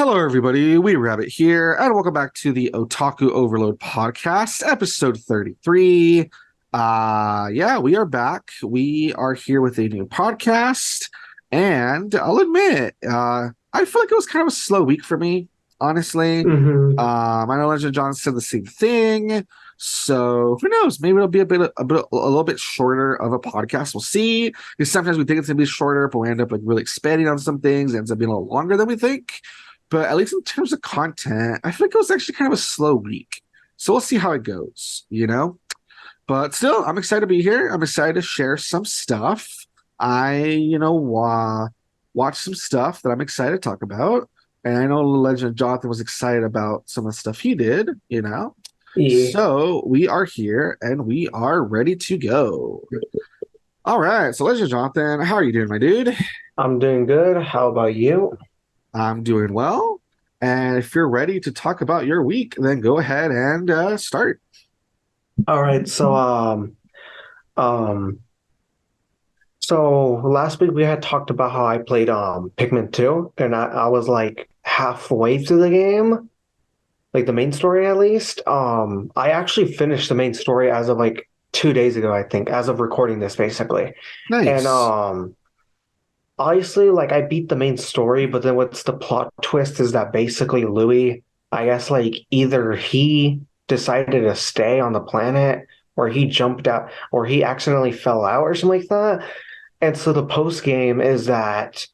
Hello, everybody. We Rabbit here, and welcome back to the Otaku Overload podcast, episode 33. Yeah, we are back. We are here with a new podcast, and I'll admit, I feel like it was kind of a slow week for me, honestly. Hmm. I know Legend John said the same thing, so who knows? Maybe it'll be a little bit shorter of a podcast. We'll see. Because sometimes we think it's gonna be shorter, but we end up like really expanding on some things. It ends up being a little longer than we think. But at least in terms of content, I feel like it was actually kind of a slow week. So we'll see how it goes, you know? But still, I'm excited to be here. I'm excited to share some stuff. I watched some stuff that I'm excited to talk about. And I know Legend Jonathan was excited about some of the stuff he did. Yeah, So we are here and we are ready to go. All right. So Legend Jonathan, how are you doing, my dude? I'm doing good. How about you? I'm doing well. And if you're ready to talk about your week, then go ahead and start. All right. Um, so last week we had talked about how I played Pikmin 2, and I was like halfway through the game, like the main story at least. I actually finished the main story as of like 2 days ago, I think, as of recording this basically. And Nice. obviously, like I beat the main story, but then what's the plot twist is that basically Louis, I guess like either he decided to stay on the planet or he jumped out or he accidentally fell out or something like that. And so the post game is that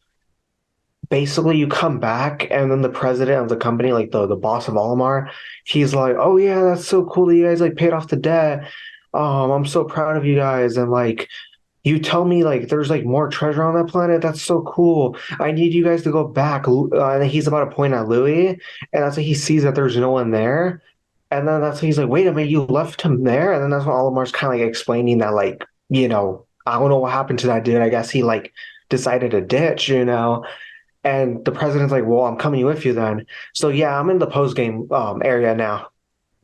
basically you come back and then the president of the company, like the boss of Olimar, he's like, "Oh yeah, that's so cool that you guys like paid off the debt. I'm so proud of you guys." And like you tell me like there's like more treasure on that planet. That's so cool. I need you guys to go back. And he's about to point at Louis, and that's when he sees that there's no one there. And then that's when he's like, wait a minute, you left him there? And then that's when Olimar's kind of like explaining that like, I don't know what happened to that dude. I guess he like decided to ditch. And the president's like, well, I'm coming with you then. So yeah, I'm in the post game area now.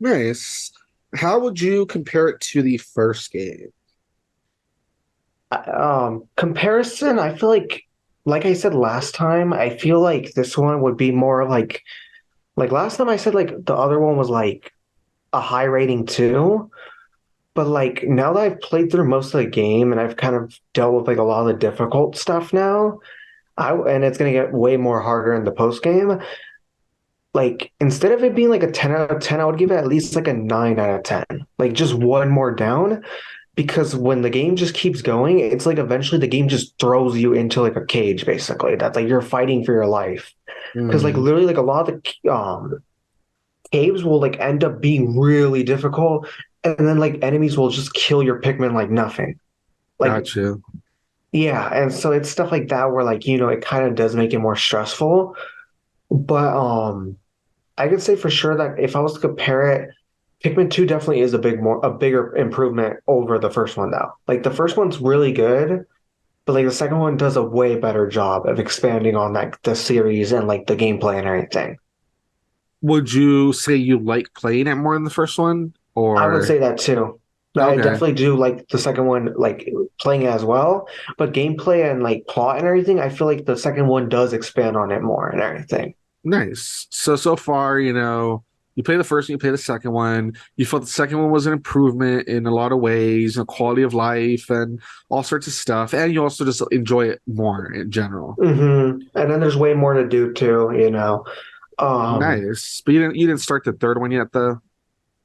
Nice. How would you compare it to the first game? Comparison, I feel like I said last time, I feel like this one would be more like last time I said like the other one was like a high rating too. But like now that I've played through most of the game and I've kind of dealt with like a lot of the difficult stuff now, and it's gonna get way more harder in the post game. Like instead of it being like a 10 out of 10, I would give it at least like a 9 out of 10. Like just one more down because when the game just keeps going, it's like eventually the game just throws you into like a cage basically. That's like you're fighting for your life. Because like Hmm. literally like a lot of the caves will like end up being really difficult and then like enemies will just kill your Pikmin like nothing. Like Got you. yeah, and so it's stuff like that where like it kind of does make it more stressful. But I could say for sure that if I was to compare it, Pikmin 2 definitely is a bigger improvement over the first one though. Like the first one's really good, but like the second one does a way better job of expanding on like the series and like the gameplay and everything. Would you say you like playing it more than the first one? I would Or say that too. I okay, definitely do like the second one, like playing it as well. But gameplay and like plot and everything, I feel like the second one does expand on it more and everything. nice. So far, you play the first one, you play the second one. You felt the second one was an improvement in a lot of ways, and quality of life, and all sorts of stuff. And you also just enjoy it more in general. And then there's way more to do too. Um, Nice. But you didn't start the third one yet, though.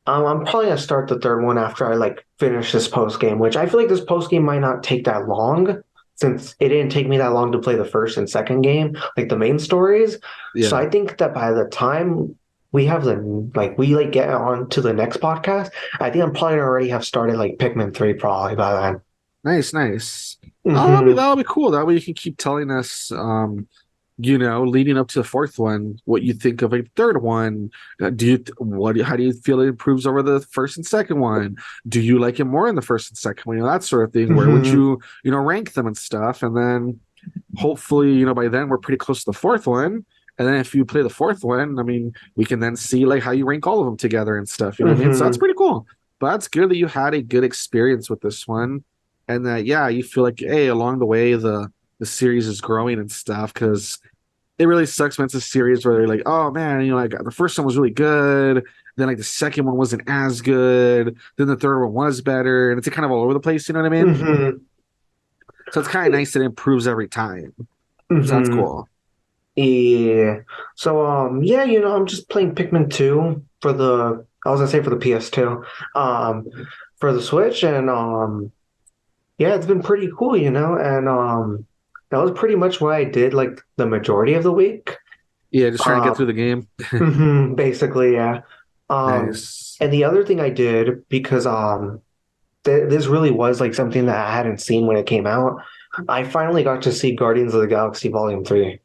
I'm probably gonna start the third one after I like finish this post game, which I feel like this post game might not take that long since it didn't take me that long to play the first and second game, like the main stories. So Yeah. I think that by the time we have we like get on to the next podcast, I think I'm probably gonna already have started like Pikmin 3 probably by then. Nice, nice. Oh, that'll be Hmm. that'll be cool. That way you can keep telling us, leading up to the fourth one, what you think of a third one. Do you what? How do you feel it improves over the first and second one? Do you like it more in the first and second one? That sort of thing. Where would Hmm. you rank them and stuff? And then hopefully, by then we're pretty close to the fourth one. And then if you play the fourth one, I mean, we can then see like how you rank all of them together and stuff. You know what I mean? So that's Hmm. pretty cool. But that's good that you had a good experience with this one, and that yeah, you feel like hey, along the way the series is growing and stuff. Because it really sucks when it's a series where they're like, oh man, like the first one was really good, then like the second one wasn't as good, then the third one was better, and it's kind of all over the place. You know what I mean? Hmm. So it's kind of nice that it improves every time. So that's Hmm. cool. Yeah. So yeah, I'm just playing Pikmin 2 for the I was gonna say for the PS2. For the Switch and yeah, it's been pretty cool, and that was pretty much what I did like the majority of the week. Yeah, just trying to get Um through the game. Basically, yeah. Um Nice. and the other thing I did because this really was like something that I hadn't seen when it came out. I finally got to see Guardians of the Galaxy Volume 3.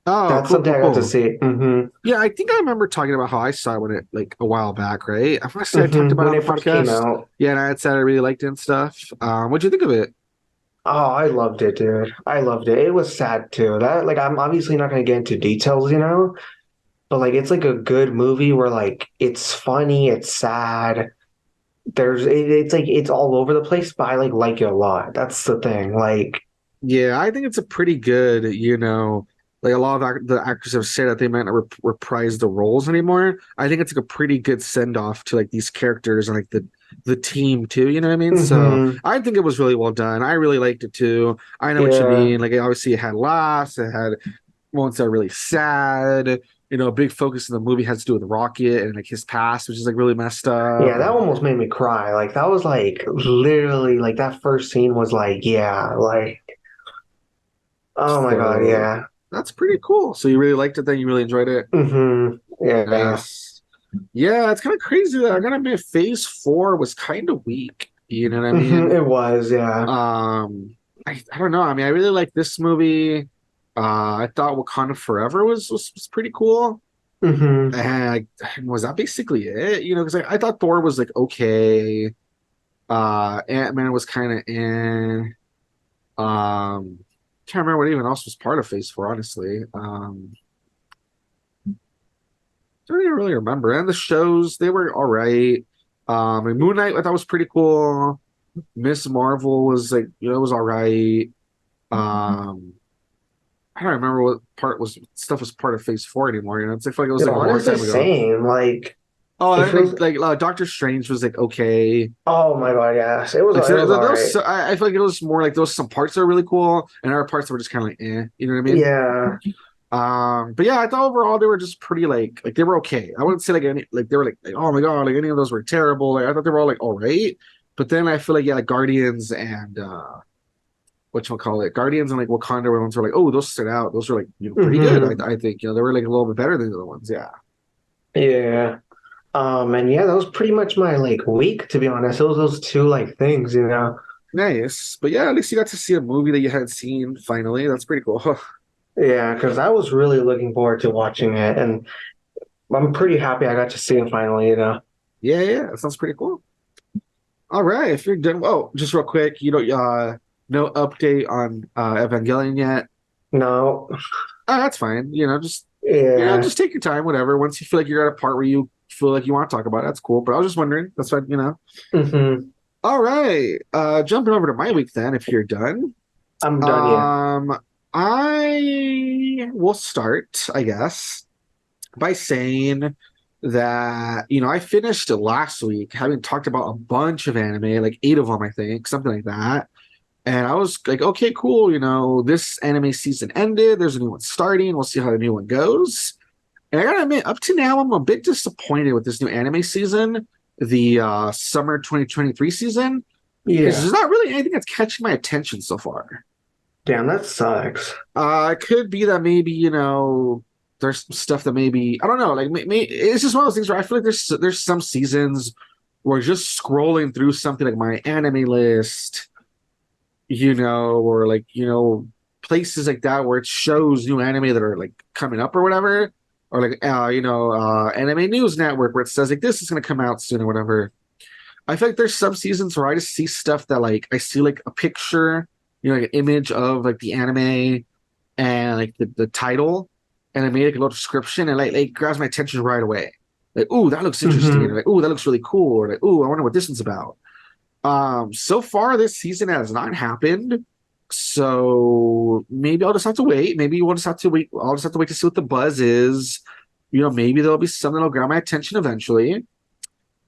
Oh, That's cool, something cool, I got to cool. see. Yeah, I think I remember talking about how I saw it when it like a while back, right? I want to say I talked about it When on the it first came podcast. out. Yeah, and I had said I really liked it and stuff. What'd you think of it? Oh, I loved it, dude. I loved it. It was sad too. That like I'm obviously not gonna get into details, but like it's like a good movie where like it's funny, it's sad. It's like it's all over the place, but I like it a lot. That's the thing. Like, Yeah, I think it's a pretty good, like a lot of the actors have said that they might not reprise the roles anymore. I think it's like a pretty good send off to like these characters and like the team too. You know what I mean? So hmm, I think it was really well done. I really liked it too. I know what you yeah, mean. Like obviously it had laughs, it had moments that are really sad. A big focus in the movie has to do with Rocket and like his past, which is like really messed up. yeah. That And almost made me cry. Like that was like literally like that first scene was like, yeah, like oh my God, so yeah. that's pretty cool. So you really liked it then? You really enjoyed it? Yeah. Nice. Yeah, it's kind of crazy that I gotta admit Phase 4 was kind of weak. You know what I mean? It was, yeah. I don't know. I mean, I really like this movie. I thought Wakanda Forever was pretty cool. Hmm. And was that basically it? Because I thought Thor was like okay. Ant-Man was kind of in. Can't remember what even else was part of Phase 4, honestly. Don't even really remember. And the shows, they were all right. And Moon Knight I thought was pretty cool. Miss Marvel was like, it was all right. Um, I don't remember what part was stuff was part of Phase 4 anymore. It's like it was Dude, like a long honestly, time ago. same. Like Oh, it and feels. Doctor Strange was like okay. Oh my God, yes, it was. Like It so was all those, right. I feel like it was more like those some parts that are really cool, and other parts that were just kind of like you know what I mean? Yeah. But yeah, I thought overall they were just pretty like they were okay. I wouldn't say like any like they were like oh my god, like any of those were terrible. Like I thought they were all like all right. But then I feel like yeah, like Guardians and whatchamacallit, Guardians and like Wakanda ones were like, oh, those stood out. Those were like pretty good. Hmm. I think they were like a little bit better than the other ones. Yeah. Yeah. And yeah, that was pretty much my like week, to be honest. It was those two like things. Nice. But yeah, at least you got to see a movie that you hadn't seen finally. That's pretty cool. Yeah, because I was really looking forward to watching it, and I'm pretty happy I got to see it finally. Yeah, yeah, that sounds pretty cool. All right, if you're done, oh, just real quick, no update on Evangelion yet. No. Oh, that's fine. Just Yeah. just take your time, whatever. Once you feel like you're at a part where you feel like you want to talk about it, that's cool. But I was just wondering. That's fine. Hmm. All right. Jumping over to my week then, if you're done. I'm done, yeah. Um, I will start, I guess, by saying that, I finished it last week, having talked about a bunch of anime, like 8 of them, I think, something like that. And I was like, okay, cool. This anime season ended. There's a new one starting. We'll see how the new one goes. And I gotta admit, up to now, I'm a bit disappointed with this new anime season, the summer 2023 season, because Yeah. there's not really anything that's catching my attention so far. Damn, that sucks. It could be that maybe, there's some stuff that maybe, I don't know, like it's just one of those things where I feel like there's some seasons where just scrolling through something like my anime list, or like, places like that where it shows new anime that are like coming up or whatever, or like, Anime News Network where it says like this is going to come out soon or whatever. I feel like there's some seasons where I just see stuff that like I see like a picture, like an image of like the anime and like the title, and I made like a little description and like grabs my attention right away. Like, ooh, that looks interesting, and Hmm. like, ooh, that looks really cool, or like, ooh, I wonder what this one's about. So far this season has not happened. So maybe I'll just have to wait. Maybe we'll just have to wait. I'll just have to wait to see what the buzz is. Maybe there'll be something that'll grab my attention eventually.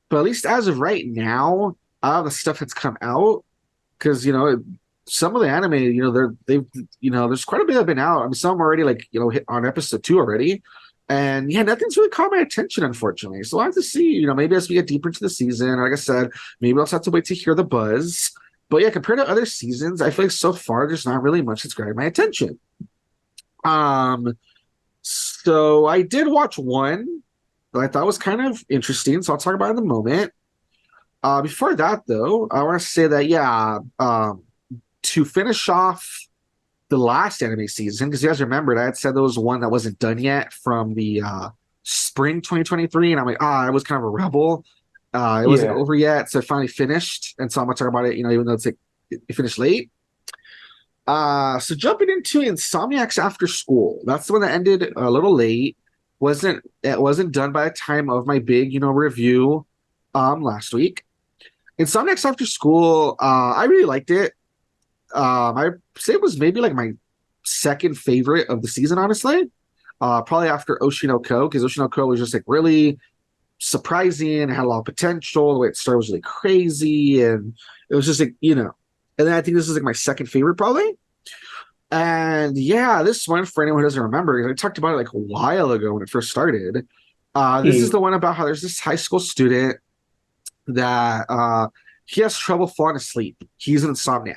But at least as of right now, out of the stuff that's come out, because some of the anime, there's quite a bit that have been out. I mean, some already like hit on episode 2 already, and yeah, nothing's really caught my attention, unfortunately. So I have to see. Maybe as we get deeper into the season, like I said, maybe I'll just have to wait to hear the buzz. But yeah, compared to other seasons, I feel like so far there's not really much that's grabbing my attention. So I did watch one that I thought was kind of interesting, so I'll talk about it in a moment. Before that, though, I want to say that yeah, to finish off the last anime season, because you guys remembered I had said there was one that wasn't done yet from the spring 2023, and I'm like, I was kind of a rebel. It wasn't Yeah. over yet, so it finally finished, and so I'm gonna talk about it. Even though it's like it finished late. So jumping into Insomniacs After School, that's the one that ended a little late. It wasn't done by the time of my big review last week. Insomniacs After School, I really liked it. I say it was maybe like my second favorite of the season, honestly. Probably after Oshinoko, because Oshinoko was just like really surprising and had a lot of potential. The way it started was really crazy, and it was just like. And then I think this is like my second favorite, probably. And yeah, this one, for anyone who doesn't remember, I talked about it like a while ago when it first started. This is Hmm. the one about how there's this high school student that he has trouble falling asleep. He's an insomniac.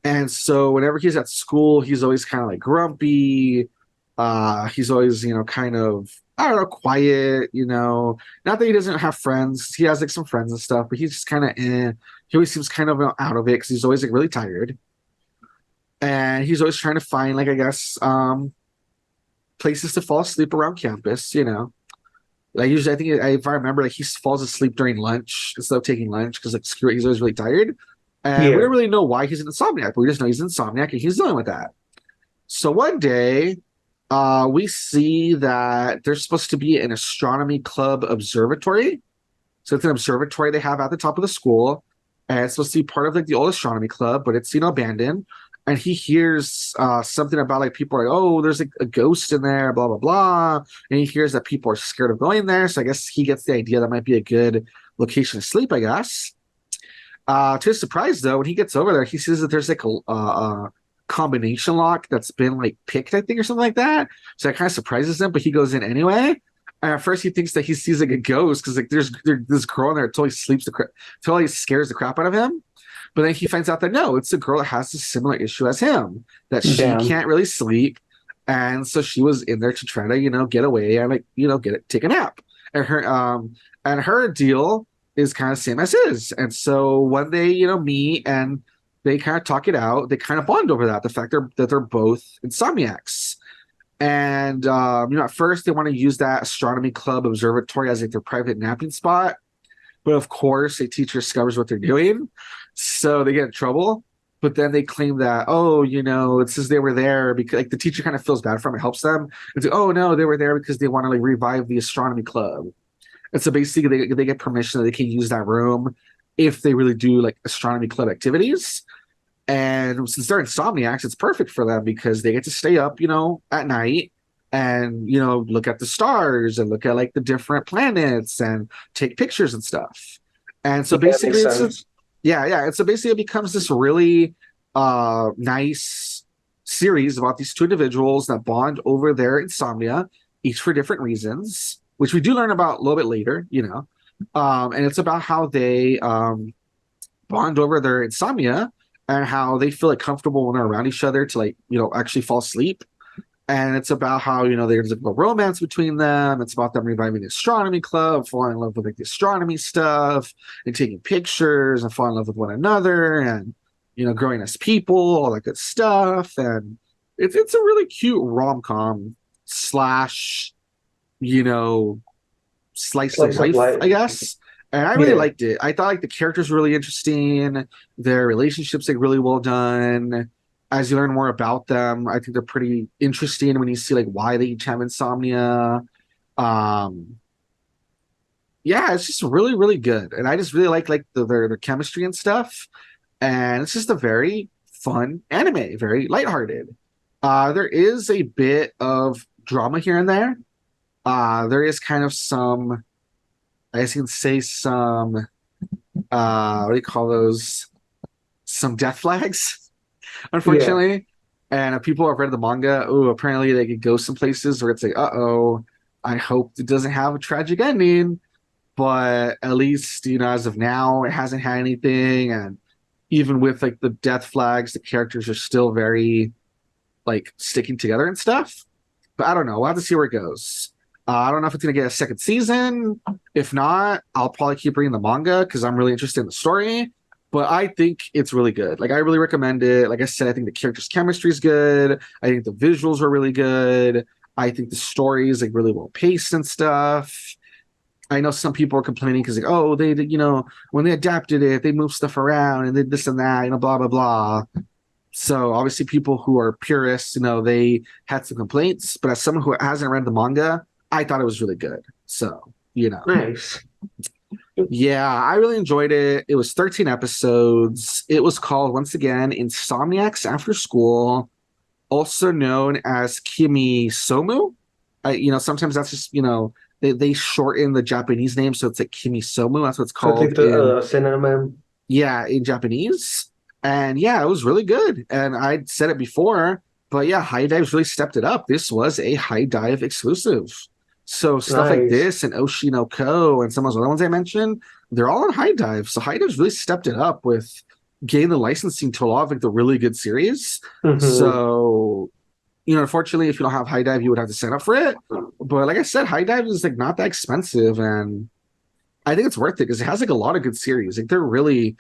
And so whenever he's at school, he's always kind of like grumpy. He's always, kind of, I don't know, quiet. Not that he doesn't have friends. He has like some friends and stuff, but he's just kind of he always seems kind of out of it because he's always like really tired. And he's always trying to find like, I guess, places to fall asleep around campus. Like usually I think if I remember, like he falls asleep during lunch instead of taking lunch because like screw it, he's always really tired. And we Yeah. don't really know why he's an insomniac, but we just know he's an insomniac and he's dealing with that. So one day, we see that there's supposed to be an astronomy club observatory. So it's an observatory they have at the top of the school, and it's supposed to be part of like the old astronomy club, but it's abandoned. And he hears something about like people are like, oh, there's like a ghost in there, blah blah blah. And he hears that people are scared of going there. So I guess he gets the idea that might be a good location to sleep, I guess. To his surprise, though, when he gets over there, he sees that there's like a combination lock that's been like picked, I think, or something like that. So that kind of surprises him, but he goes in anyway. And at first, he thinks that he sees like a ghost because like there's this girl in there totally totally scares the crap out of him. But then he finds out that no, it's a girl that has a similar issue as him, that she Damn. can't really sleep, and so she was in there to try to get away and like take a nap. And her deal is kind of same as his. And so when they, meet and they kind of talk it out, they kind of bond over that, the fact that they're both insomniacs. And at first they want to use that astronomy club observatory as like their private napping spot. But of course, a teacher discovers what they're doing. So they get in trouble. But then they claim that, oh, it says they were there because like the teacher kind of feels bad for them and helps them. And say, oh no, they were there because they want to like revive the astronomy club. And so basically, they get permission that they can use that room if they really do like astronomy club activities. And since they're insomniacs, it's perfect for them because they get to stay up, at night and, look at the stars and look at like the different planets and take pictures and stuff. And so Yeah, that makes basically, sense. yeah, yeah. And so basically, it becomes this really nice series about these two individuals that bond over their insomnia, each for different reasons, which we do learn about a little bit later. And it's about how they bond over their insomnia and how they feel like comfortable when they're around each other to like, actually fall asleep. And it's about how, there's like a romance between them. It's about them reviving the astronomy club, falling in love with like the astronomy stuff and taking pictures and falling in love with one another and, growing as people, all that good stuff. And it's a really cute rom-com slash, you know, slice of Slice of life, life. I guess. And I really Yeah. liked it. I thought like the characters were really interesting. Their relationships like really well done. As you learn more about them, I think they're pretty interesting when you see like why they each have insomnia. Um, yeah, it's just really, really good. And I just really like their chemistry and stuff. And it's just a very fun anime, very lighthearted. There is a bit of drama here and there. There is kind of some, I guess you can say some, what do you call those? Some death flags, Yeah. unfortunately. And if people have read the manga, oh, apparently they could go some places where it's like, uh-oh, I hope it doesn't have a tragic ending. But at least, as of now, it hasn't had anything. And even with like the death flags, the characters are still very like sticking together and stuff. But I don't know. We'll have to see where it goes. I don't know if it's gonna get a second season. If not, I'll probably keep reading the manga because I'm really interested in the story. But I think it's really good. Like I really recommend it. Like I said, I think the characters' chemistry is good. I think the visuals are really good. I think the story is like really well paced and stuff. I know some people are complaining because like, oh, they did, when they adapted it, they moved stuff around and did this and that, blah blah blah. So obviously, people who are purists, they had some complaints. But as someone who hasn't read the manga, I thought it was really good. So, Nice. yeah, I really enjoyed it. It was 13 episodes. It was called, once again, Insomniacs After School, also known as Kimi Somu. Sometimes that's just, they shorten the Japanese name, so it's like Kimi Somu. That's what it's So I think called in, the synonym. yeah, in Japanese. And yeah, it was really good. And I'd said it before, but yeah, High Dive's really stepped it up. This was a High Dive exclusive. So stuff like Nice. this and Oshinoko and some of those other ones I mentioned, they're all on High Dive. So High Dive's really stepped it up with getting the licensing to a lot of like the really good series. Hmm. So, unfortunately, if you don't have High Dive, you would have to sign up for it. But like I said, High Dive is like not that expensive, and I think it's worth it because it has like a lot of good series. Like they're really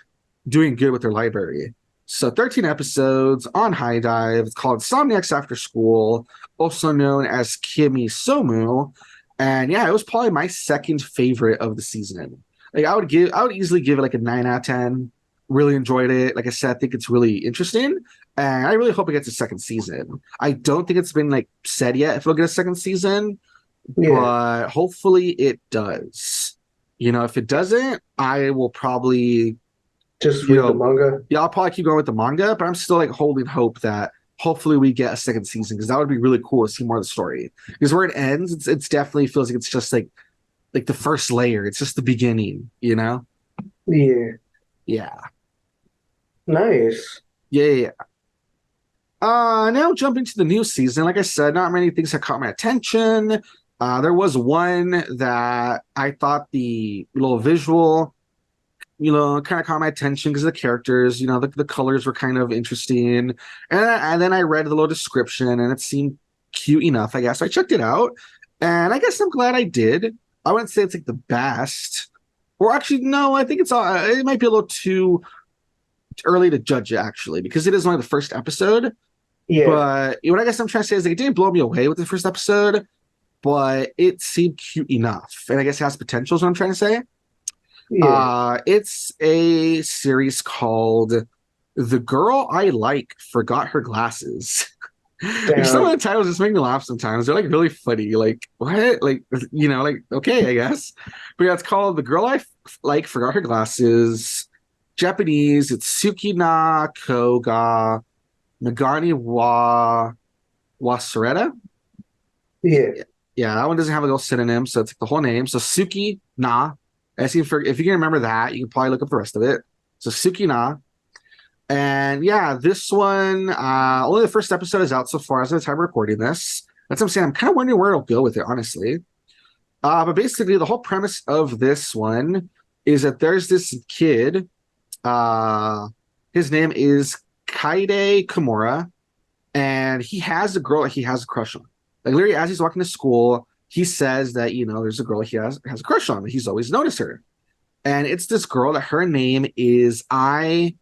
doing good with their library. So 13 episodes on High Dive. It's called Insomniacs After School, also known as Kimi Somu. And yeah, it was probably my second favorite of the season. Like I would easily give it like a 9 out of 10. Really enjoyed it. Like I said, I think it's really interesting. And I really hope it gets a second season. I don't think it's been like said yet if it'll get a second season, Yeah. but hopefully it does. If it doesn't, I will probably, Just you read the know, manga. yeah, I'll probably keep going with the manga, but I'm still like holding hope that hopefully we get a second season because that would be really cool to see more of the story. Because where it ends, it's definitely feels like it's just like the first layer. It's just the beginning, you know? Yeah. Yeah. Nice. Yeah, yeah, yeah. Now jumping to the new season. Like I said, not many things have caught my attention. There was one that I thought the little visual, kind of caught my attention because of the characters, the colors were kind of interesting. And then I read the little description and it seemed cute enough, I guess. So I checked it out. And I guess I'm glad I did. I wouldn't say it's like the best. Or actually, no, I think it might be a little too early to judge it, actually, because it is only the first episode. Yeah. But what I guess I'm trying to say is like, it didn't blow me away with the first episode, but it seemed cute enough. And I guess it has potential is what I'm trying to say. Yeah. It's a series called The Girl I Like Forgot Her Glasses. Like some of Damn. the titles just make me laugh sometimes. They're like really funny. Like, what? Like, like, okay, I guess. But yeah, it's called The Girl Like Forgot Her Glasses. Japanese, it's Suki na Koga Nagani wa Wasareta. Yeah. Yeah, that one doesn't have a little synonym, so it's like the whole name. So Suki na. If you can remember that, you can probably look up the rest of it. So Suki na. And yeah, this one, only the first episode is out so far as of the time of recording this. That's what I'm saying. I'm kind of wondering where it'll go with it, honestly. But basically, the whole premise of this one is that there's this kid. His name is Kaide Kimura, and he has a girl that he has a crush on. Like literally, as he's walking to school, he says that there's a girl he has a crush on. He's always noticed her, and it's this girl that her name is Mai.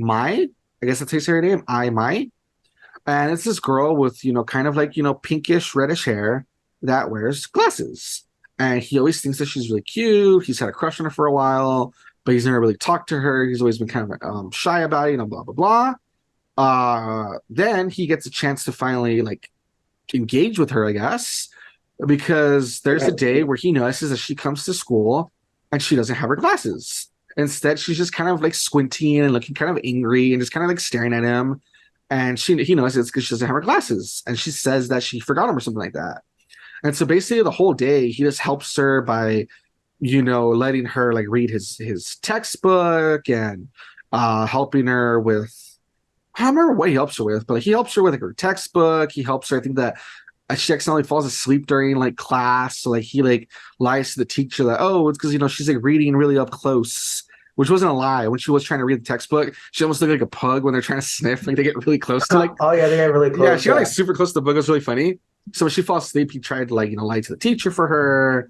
I guess that's how you say her name, Mai. And it's this girl with kind of like pinkish reddish hair that wears glasses, and he always thinks that she's really cute. He's had a crush on her for a while, but he's never really talked to her. He's always been kind of shy about it, blah blah blah. Then he gets a chance to finally like engage with her, I guess, because there's a day where he notices that she comes to school and she doesn't have her glasses. Instead, she's just kind of like squinting and looking kind of angry and just kind of like staring at him. And he knows it's because she doesn't have her glasses. And she says that she forgot them or something like that. And so basically the whole day he just helps her by, letting her like read his textbook and helping her with, I don't remember what he helps her with, but like, he helps her with like her textbook. He helps her. I think that she accidentally falls asleep during like class. So like he like lies to the teacher that, oh, it's because she's like reading really up close, which wasn't a lie. When she was trying to read the textbook, she almost looked like a pug when they're trying to sniff. Like they get really close to like, Oh yeah, they get really close. yeah, she got like super close to the book. It was really funny. So when she falls asleep, he tried to like lie to the teacher for her.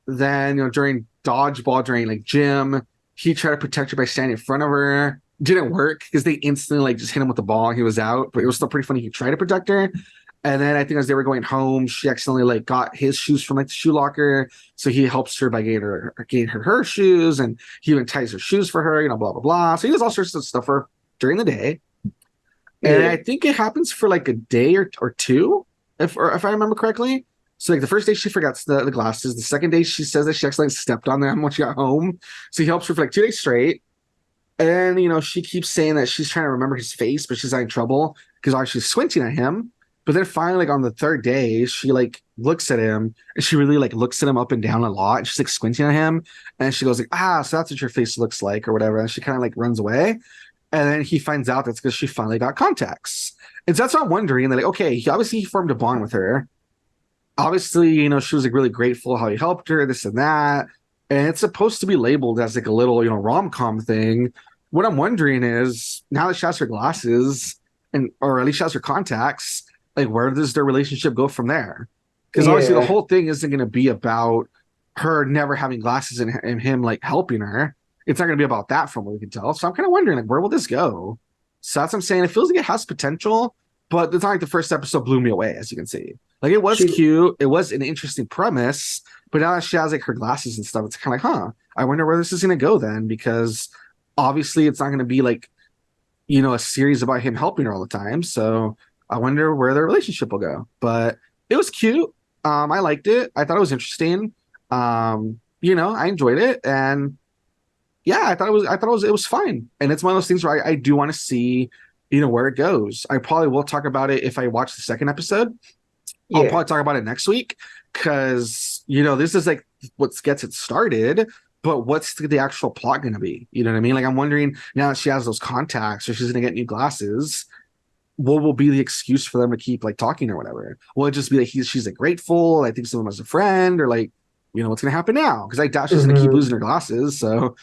Then during dodgeball, during like gym, he tried to protect her by standing in front of her. Didn't work because they instantly like just hit him with the ball and he was out. But it was still pretty funny. He tried to protect her. And then I think as they were going home, she accidentally like got his shoes from like the shoe locker. So he helps her by getting her shoes, and he even ties her shoes for her, blah blah blah. So he does all sorts of stuff for her during the day. And I think it happens for like a day or two, if I remember correctly. So like the first day she forgets the glasses. The second day she says that she accidentally stepped on them when she got home. So he helps her for like 2 days straight. And she keeps saying that she's trying to remember his face, but she's having trouble because she's squinting at him. But then finally, like on the third day, she like looks at him and she really like looks at him up and down a lot. And she's like squinting at him. And she goes like, so that's what your face looks like or whatever. And she kind of like runs away. And then he finds out that's because she finally got contacts. And so that's what I'm wondering. Like, okay, he formed a bond with her. Obviously, she was like really grateful how he helped her, this and that. And it's supposed to be labeled as like a little, rom-com thing. What I'm wondering is now that she has her glasses or at least she has her contacts, like where does their relationship go from there? Because obviously the whole thing isn't going to be about her never having glasses and him like helping her. It's not going to be about that from what we can tell. So I'm kind of wondering like where will this go? So that's what I'm saying. It feels like it has potential, but it's not like the first episode blew me away, as you can see. Like it was cute. It was an interesting premise, but now that she has like her glasses and stuff, it's kind of like, I wonder where this is going to go then, because obviously it's not going to be like, a series about him helping her all the time. So I wonder where their relationship will go. But it was cute. I liked it. I thought it was interesting. I enjoyed it, and yeah, I thought it was fine. And it's one of those things where I do want to see, where it goes. I probably will talk about it if I watch the second episode. Yeah. I'll probably talk about it next week because, this is like what gets it started, but what's the actual plot going to be? You know what I mean? Like, I'm wondering now that she has those contacts or she's going to get new glasses, what will be the excuse for them to keep like talking or whatever? Will it just be like she's like grateful? I think someone as a friend, or like, what's going to happen now? Because I doubt she's going to keep losing her glasses. So,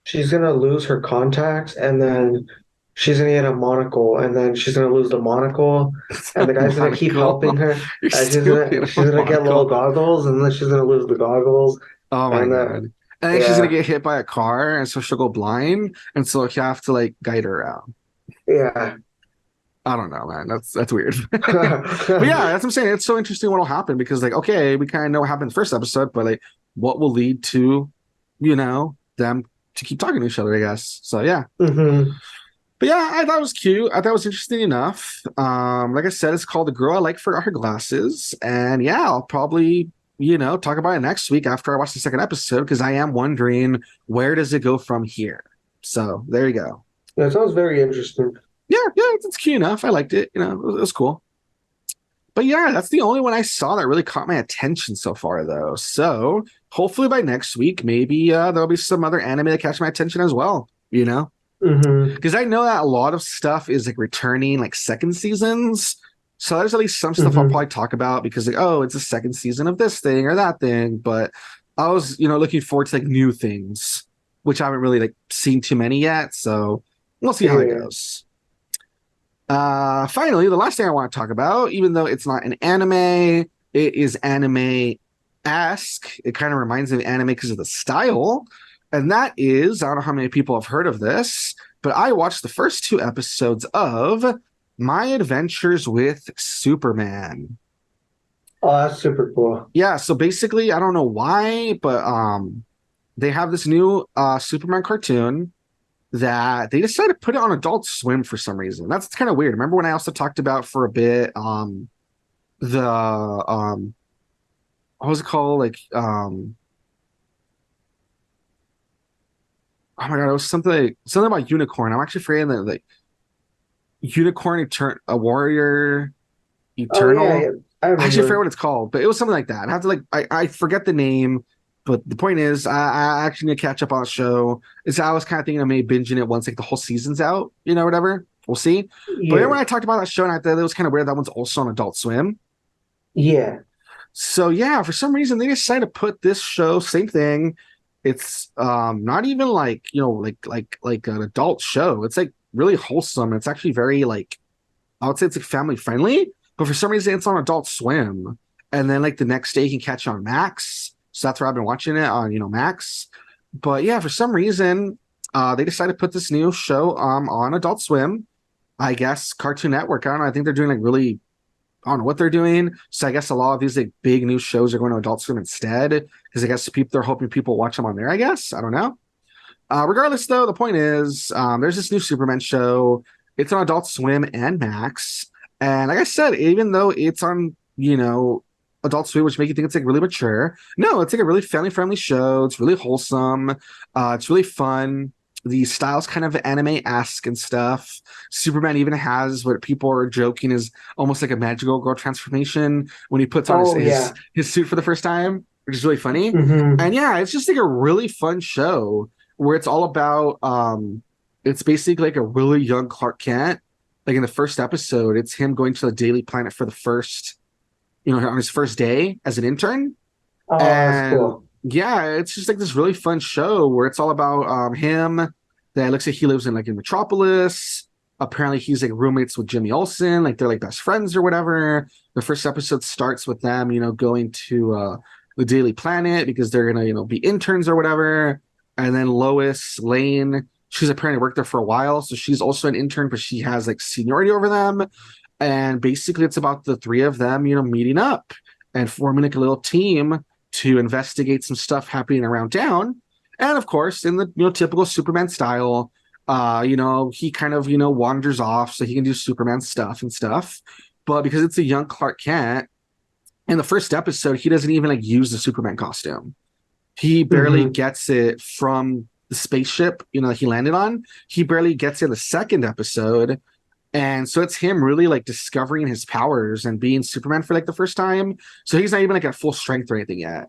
she's going to lose her contacts, and then she's going to get a monocle, and then she's going to lose the monocle, and the guy's going to keep helping her. And she's going to get little goggles, and then she's going to lose the goggles. Oh my God. And then she's going to get hit by a car, and so she'll go blind, and so you have to like guide her around. Yeah. I don't know, man. That's weird. But yeah, that's what I'm saying. It's so interesting what'll happen because, like, okay, we kind of know what happened in the first episode, but like, what will lead to, them to keep talking to each other, I guess. So yeah. But yeah, I thought it was cute. I thought it was interesting enough. Like I said, it's called The Girl I Like Forgot Her Glasses, and yeah, I'll probably talk about it next week after I watch the second episode because I am wondering where does it go from here. So there you go. That sounds very interesting. Yeah, it's cute enough. I liked it. It was cool. But yeah, that's the only one I saw that really caught my attention so far, though. So hopefully by next week, maybe there'll be some other anime that catch my attention as well. Because I know that a lot of stuff is like returning, like second seasons. So there's at least some stuff I'll probably talk about because like, it's a second season of this thing or that thing. But I was, looking forward to like new things, which I haven't really like seen too many yet. So we'll see how it goes. Finally, the last thing I want to talk about, even though it's not an anime, it is anime-esque. It kind of reminds me of anime because of the style. And that is, I don't know how many people have heard of this, but I watched the first 2 episodes of My Adventures with Superman. Oh, that's super cool. Yeah, so basically, I don't know why, but they have this new Superman cartoon that they decided to put it on Adult Swim for some reason. That's kind of weird. Remember when I also talked about for a bit what was it called? Like Oh my god, it was something about unicorn. I'm actually forgetting that like a warrior Oh yeah, yeah, eternal. I I actually forget remember. what it's called, but it was something like that. I have to like I forget the name, but the point is I actually need to catch up on the show. It's I was kind of thinking of maybe binging it once like the whole season's out, whatever. We'll see. But then when Yeah, I talked about that show and I thought it was kind of weird that one's also on Adult Swim. yeah. So yeah, for some reason they decided to put this show, same thing. It's not even like, like an adult show. It's like really wholesome. It's actually very like I would say it's like family friendly, but for some reason it's on Adult Swim. And then like the next day you can catch it on Max. So that's where I've been watching it on, Max. But yeah, for some reason, they decided to put this new show on Adult Swim. I guess Cartoon Network. I don't know. I think they're doing like really I don't know what they're doing. So I guess a lot of these like big new shows are going to Adult Swim instead. Because I guess people they're hoping people watch them on there, I guess. I don't know. Regardless, though, the point is there's this new Superman show. It's on Adult Swim and Max. And like I said, even though it's on, Adult Swim, which make you think it's like really mature, no, it's like a really family friendly show. It's really wholesome. It's really fun. The style's kind of anime-esque and stuff. Superman even has what people are joking is almost like a magical girl transformation when he puts on his Oh his, yeah. his suit for the first time, which is really funny. Hmm. And yeah, it's just like a really fun show where it's all about it's basically like a really young Clark Kent. Like in the first episode, it's him going to the Daily Planet for the first, on his first day as an intern. Oh, that's And cool. yeah, it's just like this really fun show where it's all about him. That looks like he lives in like in Metropolis. Apparently, he's like roommates with Jimmy Olsen, like they're like best friends or whatever. The first episode starts with them, going to the Daily Planet because they're gonna, be interns or whatever. And then Lois Lane, she's apparently worked there for a while, so she's also an intern, but she has like seniority over them. And basically, it's about the three of them, meeting up and forming like a little team to investigate some stuff happening around town. And of course, in the typical Superman style, he kind of wanders off so he can do Superman stuff and stuff. But because it's a young Clark Kent, in the first episode, he doesn't even like use the Superman costume. He barely Hmm. gets it from the spaceship, that he landed on. He barely gets it in the second episode. And so it's him really like discovering his powers and being Superman for like the first time. So he's not even like at full strength or anything yet.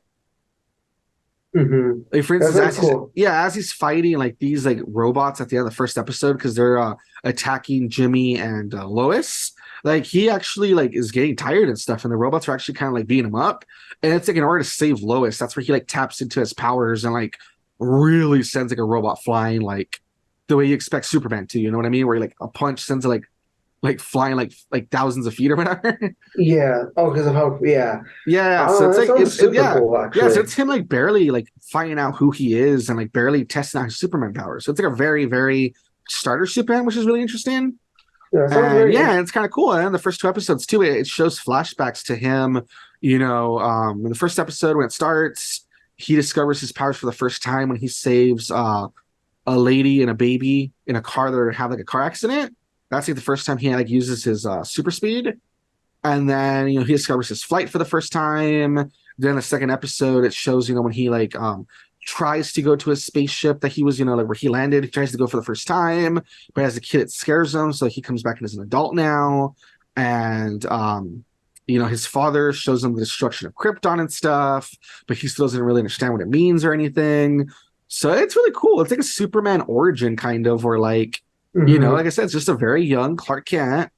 Hmm. Like for That's instance, really cool. as he's fighting like these like robots at the end of the first episode because they're attacking Jimmy and Lois. Like he actually like is getting tired and stuff, and the robots are actually kind of like beating him up. And it's like in order to save Lois, that's where he like taps into his powers and like really sends like a robot flying like the way you expect Superman to. You know what I mean? Where like a punch sends it like flying like thousands of feet or whatever. Yeah. Oh, because of how, yeah. Yeah, so it's That like sounds super cool, so actually. it's him like barely like finding out who he is and like barely testing out his Superman powers. So it's like a very very starter Superman, which is really interesting. Yeah, that sounds And very yeah, interesting. it's kind of cool. And the first two episodes too, it shows flashbacks to him. In the first episode when it starts, he discovers his powers for the first time when he saves a lady and a baby in a car that have like a car accident. That's like the first time he like uses his super speed. And then he discovers his flight for the first time. Then the second episode it shows when he like tries to go to his spaceship that he was like where he landed. He tries to go for the first time, but as a kid it scares him, so he comes back and is an adult now. And his father shows him the destruction of Krypton and stuff, but he still doesn't really understand what it means or anything. So it's really cool. It's like a Superman origin kind of, or like Hmm. like I said, it's just a very young Clark Kent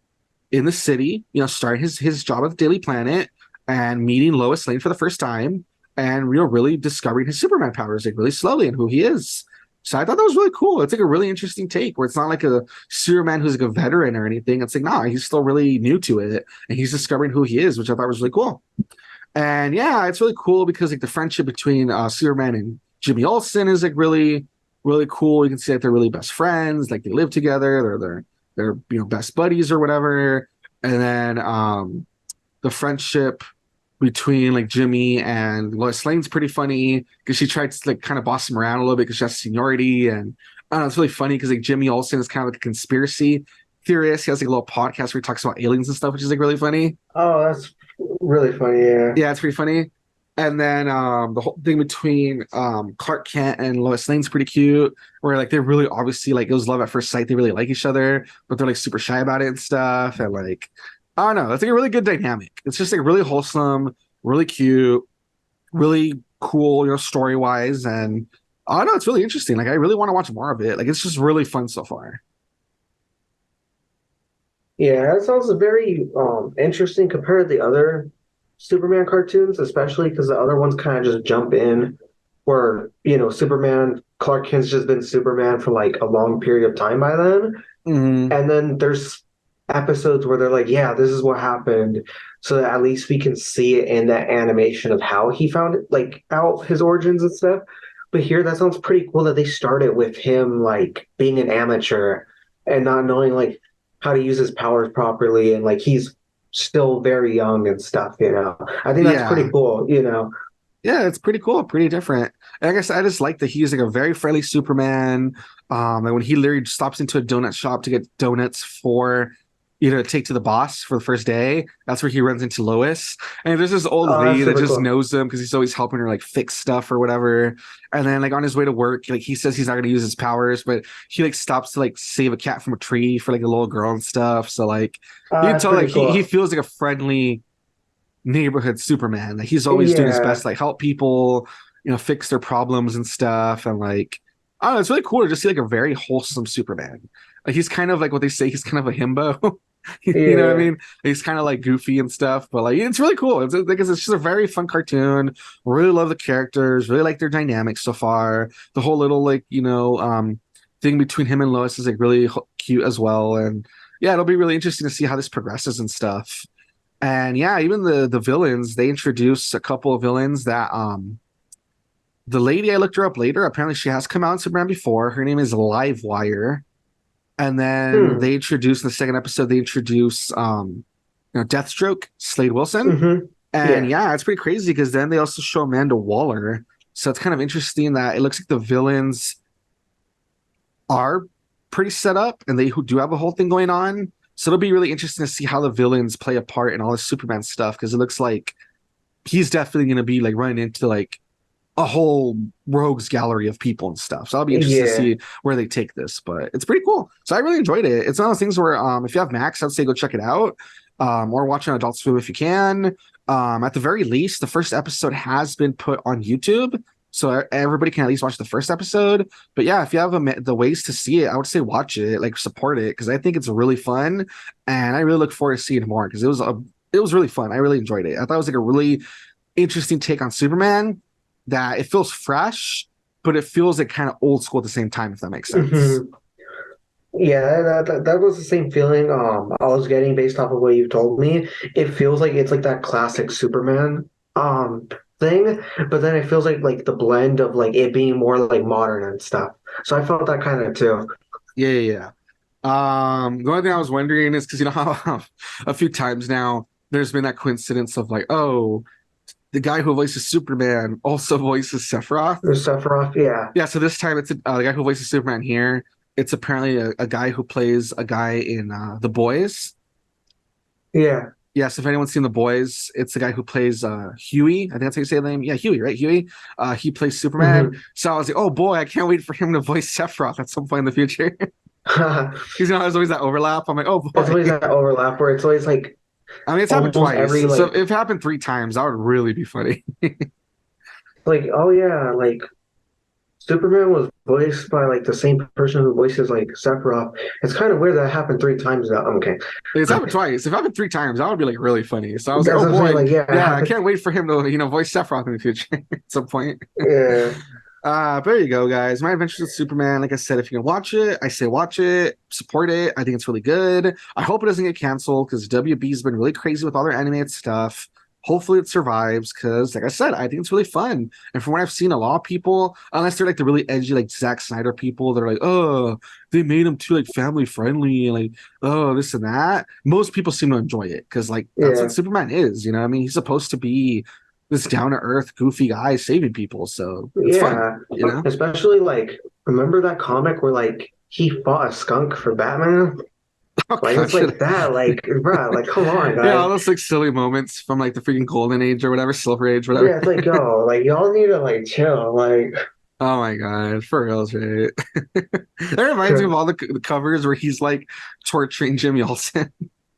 in the city, starting his job at the Daily Planet and meeting Lois Lane for the first time and really discovering his Superman powers like really slowly and who he is. So I thought that was really cool. It's like a really interesting take where it's not like a Superman who's like a veteran or anything. It's like, nah, he's still really new to it and he's discovering who he is, which I thought was really cool. And yeah, it's really cool because like the friendship between Superman and Jimmy Olsen is like really, really cool. You can see that they're really best friends, like they live together, they're best buddies or whatever. And then the friendship between like Jimmy and Lois Lane's pretty funny because she tried to like kind of boss him around a little bit because she has seniority. And I don't know, it's really funny because like Jimmy Olsen is kind of like a conspiracy theorist. He has like a little podcast where he talks about aliens and stuff, which is like really funny. Oh, that's really funny. Yeah. Yeah, it's pretty funny. And then the whole thing between Clark Kent and Lois Lane's pretty cute, where like they're really obviously like it was love at first sight. They really like each other, but they're like super shy about it and stuff. And like I don't know, it's like a really good dynamic. It's just like really wholesome, really cute, really cool, story wise, and I don't know, it's really interesting. Like I really want to watch more of it. Like it's just really fun so far. Yeah, that sounds very interesting compared to the other Superman cartoons, especially because the other ones kind of just jump in where, Superman, Clark Kent's just been Superman for like a long period of time by then. Hmm. And then there's episodes where they're like, yeah, this is what happened. So that at least we can see it in that animation of how he found it, like out his origins and stuff. But here, that sounds pretty cool that they started with him like being an amateur and not knowing like how to use his powers properly. And like he's still very young and stuff. I think that's Yeah. pretty cool. Yeah, it's pretty cool, pretty different. And I guess I just like that he's like a very friendly Superman. And when he literally stops into a donut shop to get donuts for to take to the boss for the first day, that's where he runs into Lois. And there's this old Oh, lady that's that super just cool. knows him because he's always helping her like fix stuff or whatever. And then like on his way to work, like he says he's not gonna use his powers, but he like stops to like save a cat from a tree for like a little girl and stuff. So like you can That's tell like pretty he cool. feels like a friendly neighborhood Superman. Like he's always doing his best Yeah. to like help people, fix their problems and stuff. And like, I don't know, it's really cool to just see like a very wholesome Superman. Like he's kind of like what they say, he's kind of a himbo. You know what I Yeah. mean? He's kind of like goofy and stuff, but like it's really cool. It's just a very fun cartoon. Really love the characters, really like their dynamics so far. The whole little like, thing between him and Lois is like really cute as well. And yeah, it'll be really interesting to see how this progresses and stuff. And yeah, even the villains, they introduce a couple of villains that the lady I looked her up later, apparently she has come out in Superman before. Her name is Livewire. And then Hmm. they introduce in the second episode, they introduce Deathstroke, Slade Wilson. Mm-hmm. And Yeah. yeah, it's pretty crazy because then they also show Amanda Waller. So it's kind of interesting that it looks like the villains are pretty set up and they do have a whole thing going on. So it'll be really interesting to see how the villains play a part in all this Superman stuff because it looks like he's definitely going to be like running into like a whole rogues gallery of people and stuff. So I'll be interested to Yeah. see where they take this, but it's pretty cool. So I really enjoyed it. It's one of those things where if you have Max, I'd say go check it out. Or watch on Adult Swim if you can. At the very least, the first episode has been put on YouTube. So everybody can at least watch the first episode. But yeah, if you have the ways to see it, I would say watch it, like support it, because I think it's really fun, and I really look forward to seeing more because it was really fun. I really enjoyed it. I thought it was like a really interesting take on Superman that it feels fresh, but it feels like kind of old school at the same time, if that makes sense. Hmm. Yeah, that was the same feeling I was getting based off of what you told me. It feels like it's like that classic Superman thing, but then it feels like the blend of like it being more like modern and stuff. So I felt that kind of too. Yeah, yeah, yeah. The only thing I was wondering is because you know how a few times now there's been that coincidence of like, oh, the guy who voices Superman also voices Sephiroth. The Sephiroth, yeah. Yeah, so this time it's the guy who voices Superman here. It's apparently a guy who plays a guy in The Boys. Yeah. Yes, if anyone's seen The Boys, it's the guy who plays Huey. I think that's how you say the name. Yeah, Huey, right? Huey. He plays Superman. Hmm. So I was like, oh boy, I can't wait for him to voice Sephiroth at some point in the future. Because there's always that overlap. I'm like, oh It's boy. always that overlap where it's always like I mean, it's happened almost twice. every So like if it happened three times, that would really be funny. oh yeah, like Superman was voiced by like the same person who voices like Sephiroth. It's kind of weird that happened three times now. Okay. It's happened twice. If it happened three times, that would be like really funny. So I was like, That's oh what I'm saying. boy, Like, yeah, it yeah, I happened. can't wait for him to, voice Sephiroth in the future at some point. Yeah. But there you go, guys. My Adventures with Superman. Like I said, if you can watch it, I say watch it, support it. I think it's really good. I hope it doesn't get canceled because WB's been really crazy with all their animated stuff. Hopefully it survives because, like I said, I think it's really fun. And from what I've seen, a lot of people, unless they're like the really edgy, like Zack Snyder people, they're like, oh, they made him too like family friendly, and like, oh, this and that. Most people seem to enjoy it because, like, that's what Yeah. Superman is. You know, what I mean, he's supposed to be this down to earth, goofy guy saving people, so it's fun. Yeah. You know. Especially like remember that comic where like he fought a skunk for Batman? Oh Like god, it's like that. Like, bruh, like come on, yeah, all guys. those like silly moments from like the freaking golden age or whatever, silver age, whatever. Yeah, it's like, yo, like y'all need to like chill. Like, Oh my god, for real, right? That reminds me of all the covers where he's like torturing Jimmy Olsen.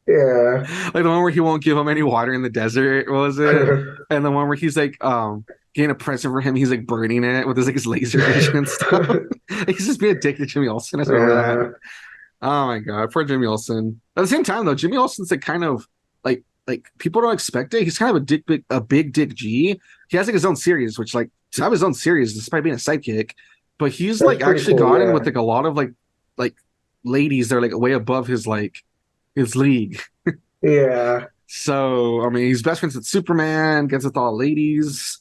yeah. Like the one where he won't give him any water in the desert, what was it? And the one where he's like getting a present for him, he's like burning it with his like his laser vision and stuff. He's just being addicted to Jimmy Olsen. I just remember that. Yeah. Oh my god, poor Jimmy Olsen. At the same time though, Jimmy Olsen's like kind of like people don't expect it. He's kind of a big dick G. He has like his own series, which like to have his own series despite being a sidekick, but he's That's like pretty actually cool, gotten yeah. with like a lot of like ladies that are like way above his league. Yeah. So I mean, he's best friends with Superman, gets with all ladies.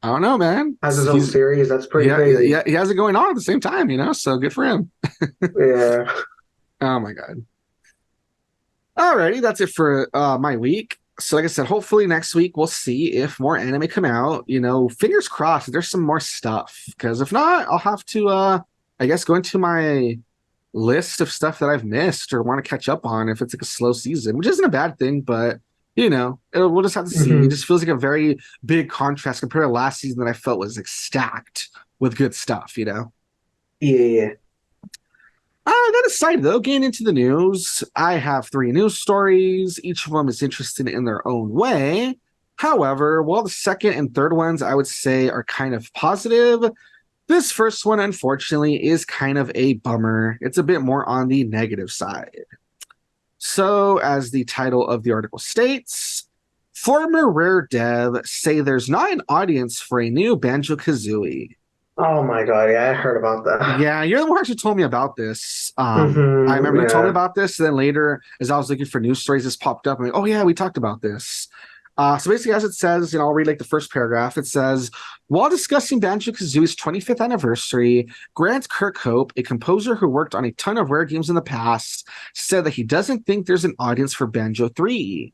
I don't know, man. Has his own He's series. That's pretty yeah, crazy. yeah, he has it going on at the same time, you know. So good for him. Yeah. Oh my god. Alrighty, that's it for my week. So, like I said, hopefully next week we'll see if more anime come out. You know, fingers crossed there's some more stuff. Because if not, I'll have to I guess go into my list of stuff that I've missed or want to catch up on if it's like a slow season, which isn't a bad thing, but you know, we'll just have to see. It Hmm. just feels like a very big contrast compared to last season that I felt was like stacked with good stuff, you know. Yeah. That aside, though, getting into the news, I have three news stories. Each of them is interesting in their own way. However, while the second and third ones I would say are kind of positive, this first one, unfortunately, is kind of a bummer. It's a bit more on the negative side. So, as the title of the article states, former Rare dev say there's not an audience for a new Banjo-Kazooie. Oh my God. Yeah, I heard about that. Yeah, you're the one who actually told me about this. I remember you told me Yeah. about this. And then later, as I was looking for news stories, this popped up. I'm like, oh yeah, we talked about this. So basically, as it says, I'll read like the first paragraph. It says, while discussing Banjo-Kazooie's 25th anniversary, Grant Kirkhope, a composer who worked on a ton of Rare games in the past, said that he doesn't think there's an audience for Banjo 3.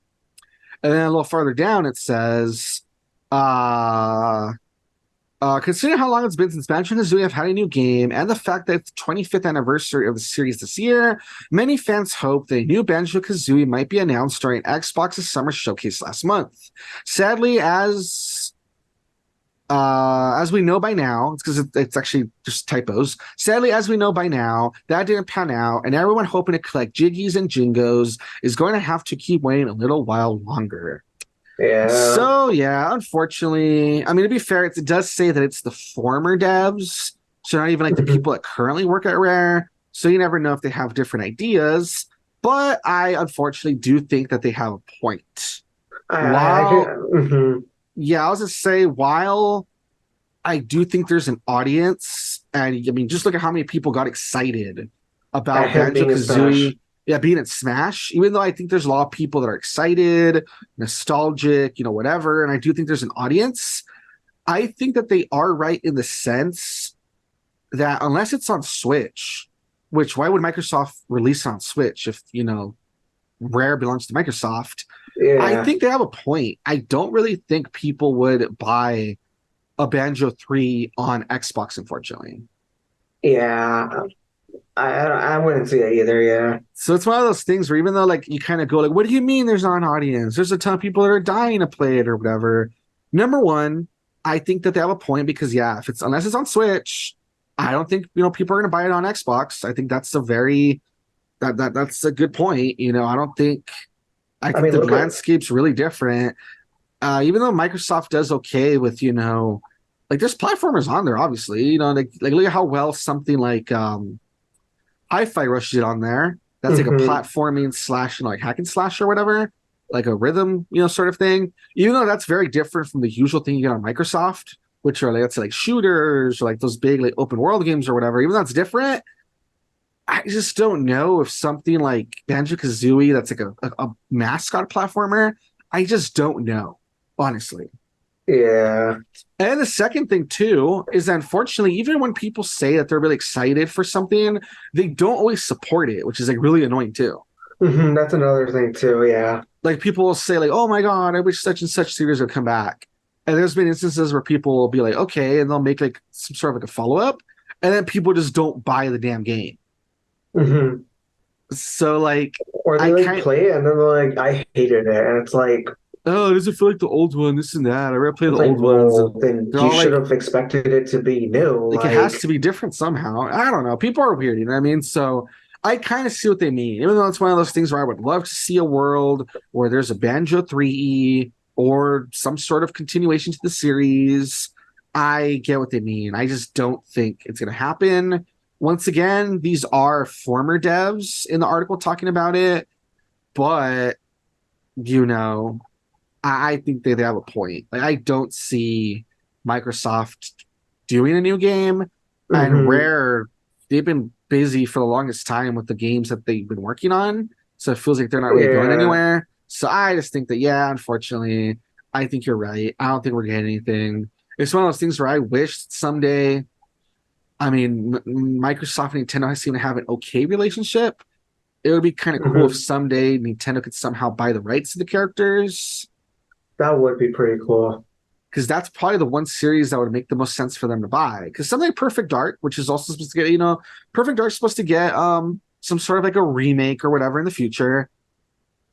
And then a little farther down, it says, uh, considering how long it's been since Banjo-Kazooie have had a new game and the fact that it's the 25th anniversary of the series this year, many fans hope that a new Banjo-Kazooie might be announced during Xbox's summer showcase last month. Sadly, as we know by now, it's because it's actually just typos. Sadly, as we know by now, that didn't pan out, and everyone hoping to collect Jiggies and Jingos is going to have to keep waiting a little while longer. Yeah. So yeah, unfortunately, I mean to be fair, it does say that it's the former devs, so not even like the people that currently work at Rare. So you never know if they have different ideas. But I unfortunately do think that they have a point. I can. While yeah, I was gonna say while I do think there's an audience, and I mean just look at how many people got excited At about him being a Smash. Banjo-Kazooie. Yeah, being at Smash, even though I think there's a lot of people that are excited, nostalgic, whatever, and I do think there's an audience. I think that they are right in the sense that unless it's on Switch, which why would Microsoft release on Switch if, Rare belongs to Microsoft? I Yeah. think they have a point. I don't really think people would buy a Banjo 3 on Xbox, unfortunately. Yeah. I wouldn't see that either. Yeah. So it's one of those things where even though like you kind of go like, what do you mean there's not an audience? There's a ton of people that are dying to play it or whatever. Number one, I think that they have a point because yeah, if it's unless it's on Switch, I don't think people are gonna buy it on Xbox. I think that's a very that's a good point. I I think mean, the look at. landscape's really different. Even though Microsoft does okay with, like there's platformers on there, obviously, like look at how well something like Hi-Fi Rush did on there. That's like a Hmm. platforming slash, like hack and slash or whatever, like a rhythm, sort of thing. Even though that's very different from the usual thing you get on Microsoft, which are like let's say like shooters or like those big like open world games or whatever. Even though it's different, I just don't know if something like Banjo-Kazooie that's like a mascot platformer. I just don't know, honestly. Yeah. And the second thing too is that unfortunately, even when people say that they're really excited for something, they don't always support it, which is like really annoying too. That's another thing too. Yeah. Like people will say like, "Oh my god, I wish such and such series would come back," and there's been instances where people will be like, "Okay," and they'll make like some sort of like a follow up, and then people just don't buy the damn game. Hmm. So like Or I they like kind play it and then they're like, I hated it, and oh, it doesn't feel like the old one, this and that. I rather play the it's like, old ones, well, and then they're you all should like have expected it to be new. it has to be different somehow. I don't know. People are weird, you know what I mean? So I kind of see what they mean, even though it's one of those things where I would love to see a world where there's a Banjo 3E or some sort of continuation to the series. I get what they mean. I just don't think it's going to happen. Once again, these are former devs in the article talking about it, but you know, I think they have a point. Like, I don't see Microsoft doing a new game, and Hmm. Rare, they've been busy for the longest time with the games that they've been working on. So it feels like they're not really going Yeah. anywhere. So I just think that, yeah, unfortunately, I think you're right. I don't think we're getting anything. It's one of those things where I wish someday, I mean, Microsoft and Nintendo seem to have an okay relationship. It would be kind of cool if Hmm. someday Nintendo could somehow buy the rights to the characters, That would be pretty cool. because that's probably the one series that would make the most sense for them to buy. Because something like Perfect Dark, which is also supposed to get, Perfect Dark's supposed to get some sort of like a remake or whatever in the future.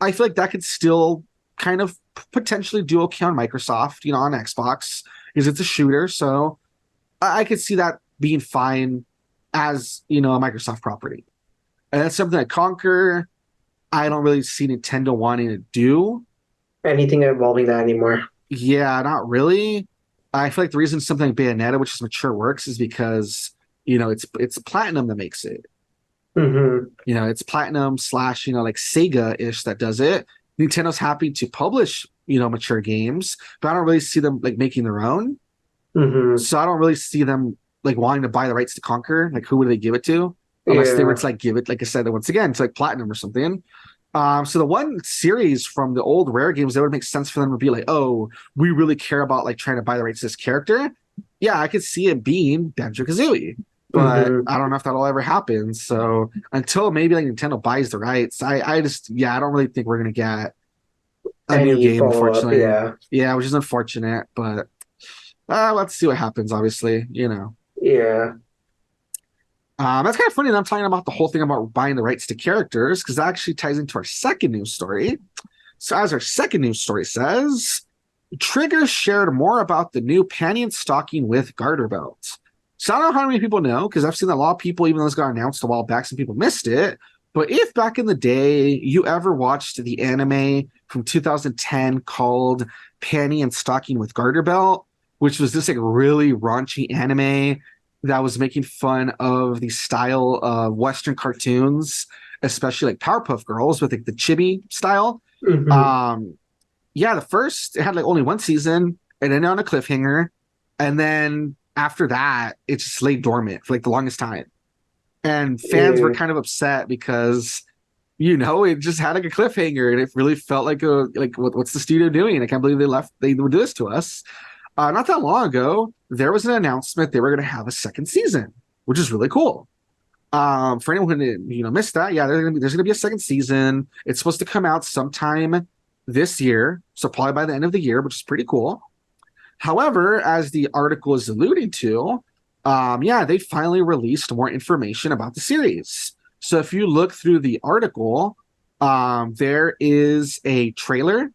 I feel like that could still kind of potentially do okay on Microsoft, on Xbox, because it's a shooter. So I could see that being fine as a Microsoft property. And that's something that Conquer, I don't really see Nintendo wanting to do. Anything involving that anymore. Yeah, not really. I feel like the reason something like Bayonetta, which is mature, works is because it's Platinum that makes it. Hmm. It's Platinum slash like Sega-ish that does it. Nintendo's happy to publish mature games, but I don't really see them like making their own. Hmm. So I don't really see them like wanting to buy the rights to Conquer. Like, who would they give it to? Unless they were Yeah. to like give it, like I said, once again, to like Platinum or something. So the one series from the old Rare games that would make sense for them to be like, oh, we really care about like trying to buy the rights to this character. Yeah, I could see it being Banjo-Kazooie, but Hmm. I don't know if that'll ever happen. So until maybe like Nintendo buys the rights, I just I don't really think we're gonna get a new Any game, follow up? unfortunately. Yeah. Yeah, which is unfortunate, but let's see what happens. Obviously. Yeah. That's kind of funny that I'm talking about the whole thing about buying the rights to characters because that actually ties into our second news story. So, as our second news story says, Trigger shared more about the new Panty and Stocking with Garterbelt. So, I don't know how many people know because I've seen a lot of people, even though this got announced a while back, some people missed it. But if back in the day you ever watched the anime from 2010 called Panty and Stocking with Garterbelt, which was this like really raunchy anime that was making fun of the style of Western cartoons, especially like Powerpuff Girls with like the chibi style. Hmm. Um, yeah, the first it had like only one season and ended on a cliffhanger, and then after that, it just lay dormant for like the longest time. And fans were Yeah. kind of upset because it just had like a cliffhanger, and it really felt like what's the studio doing? I can't believe they would do this to us. Not that long ago, there was an announcement they were going to have a second season, which is really cool. For anyone who missed that, yeah, there's gonna be a second season. It's supposed to come out sometime this year, so probably by the end of the year, which is pretty cool. However, as the article is alluding to, yeah, they finally released more information about the series. So if you look through the article, there is a trailer,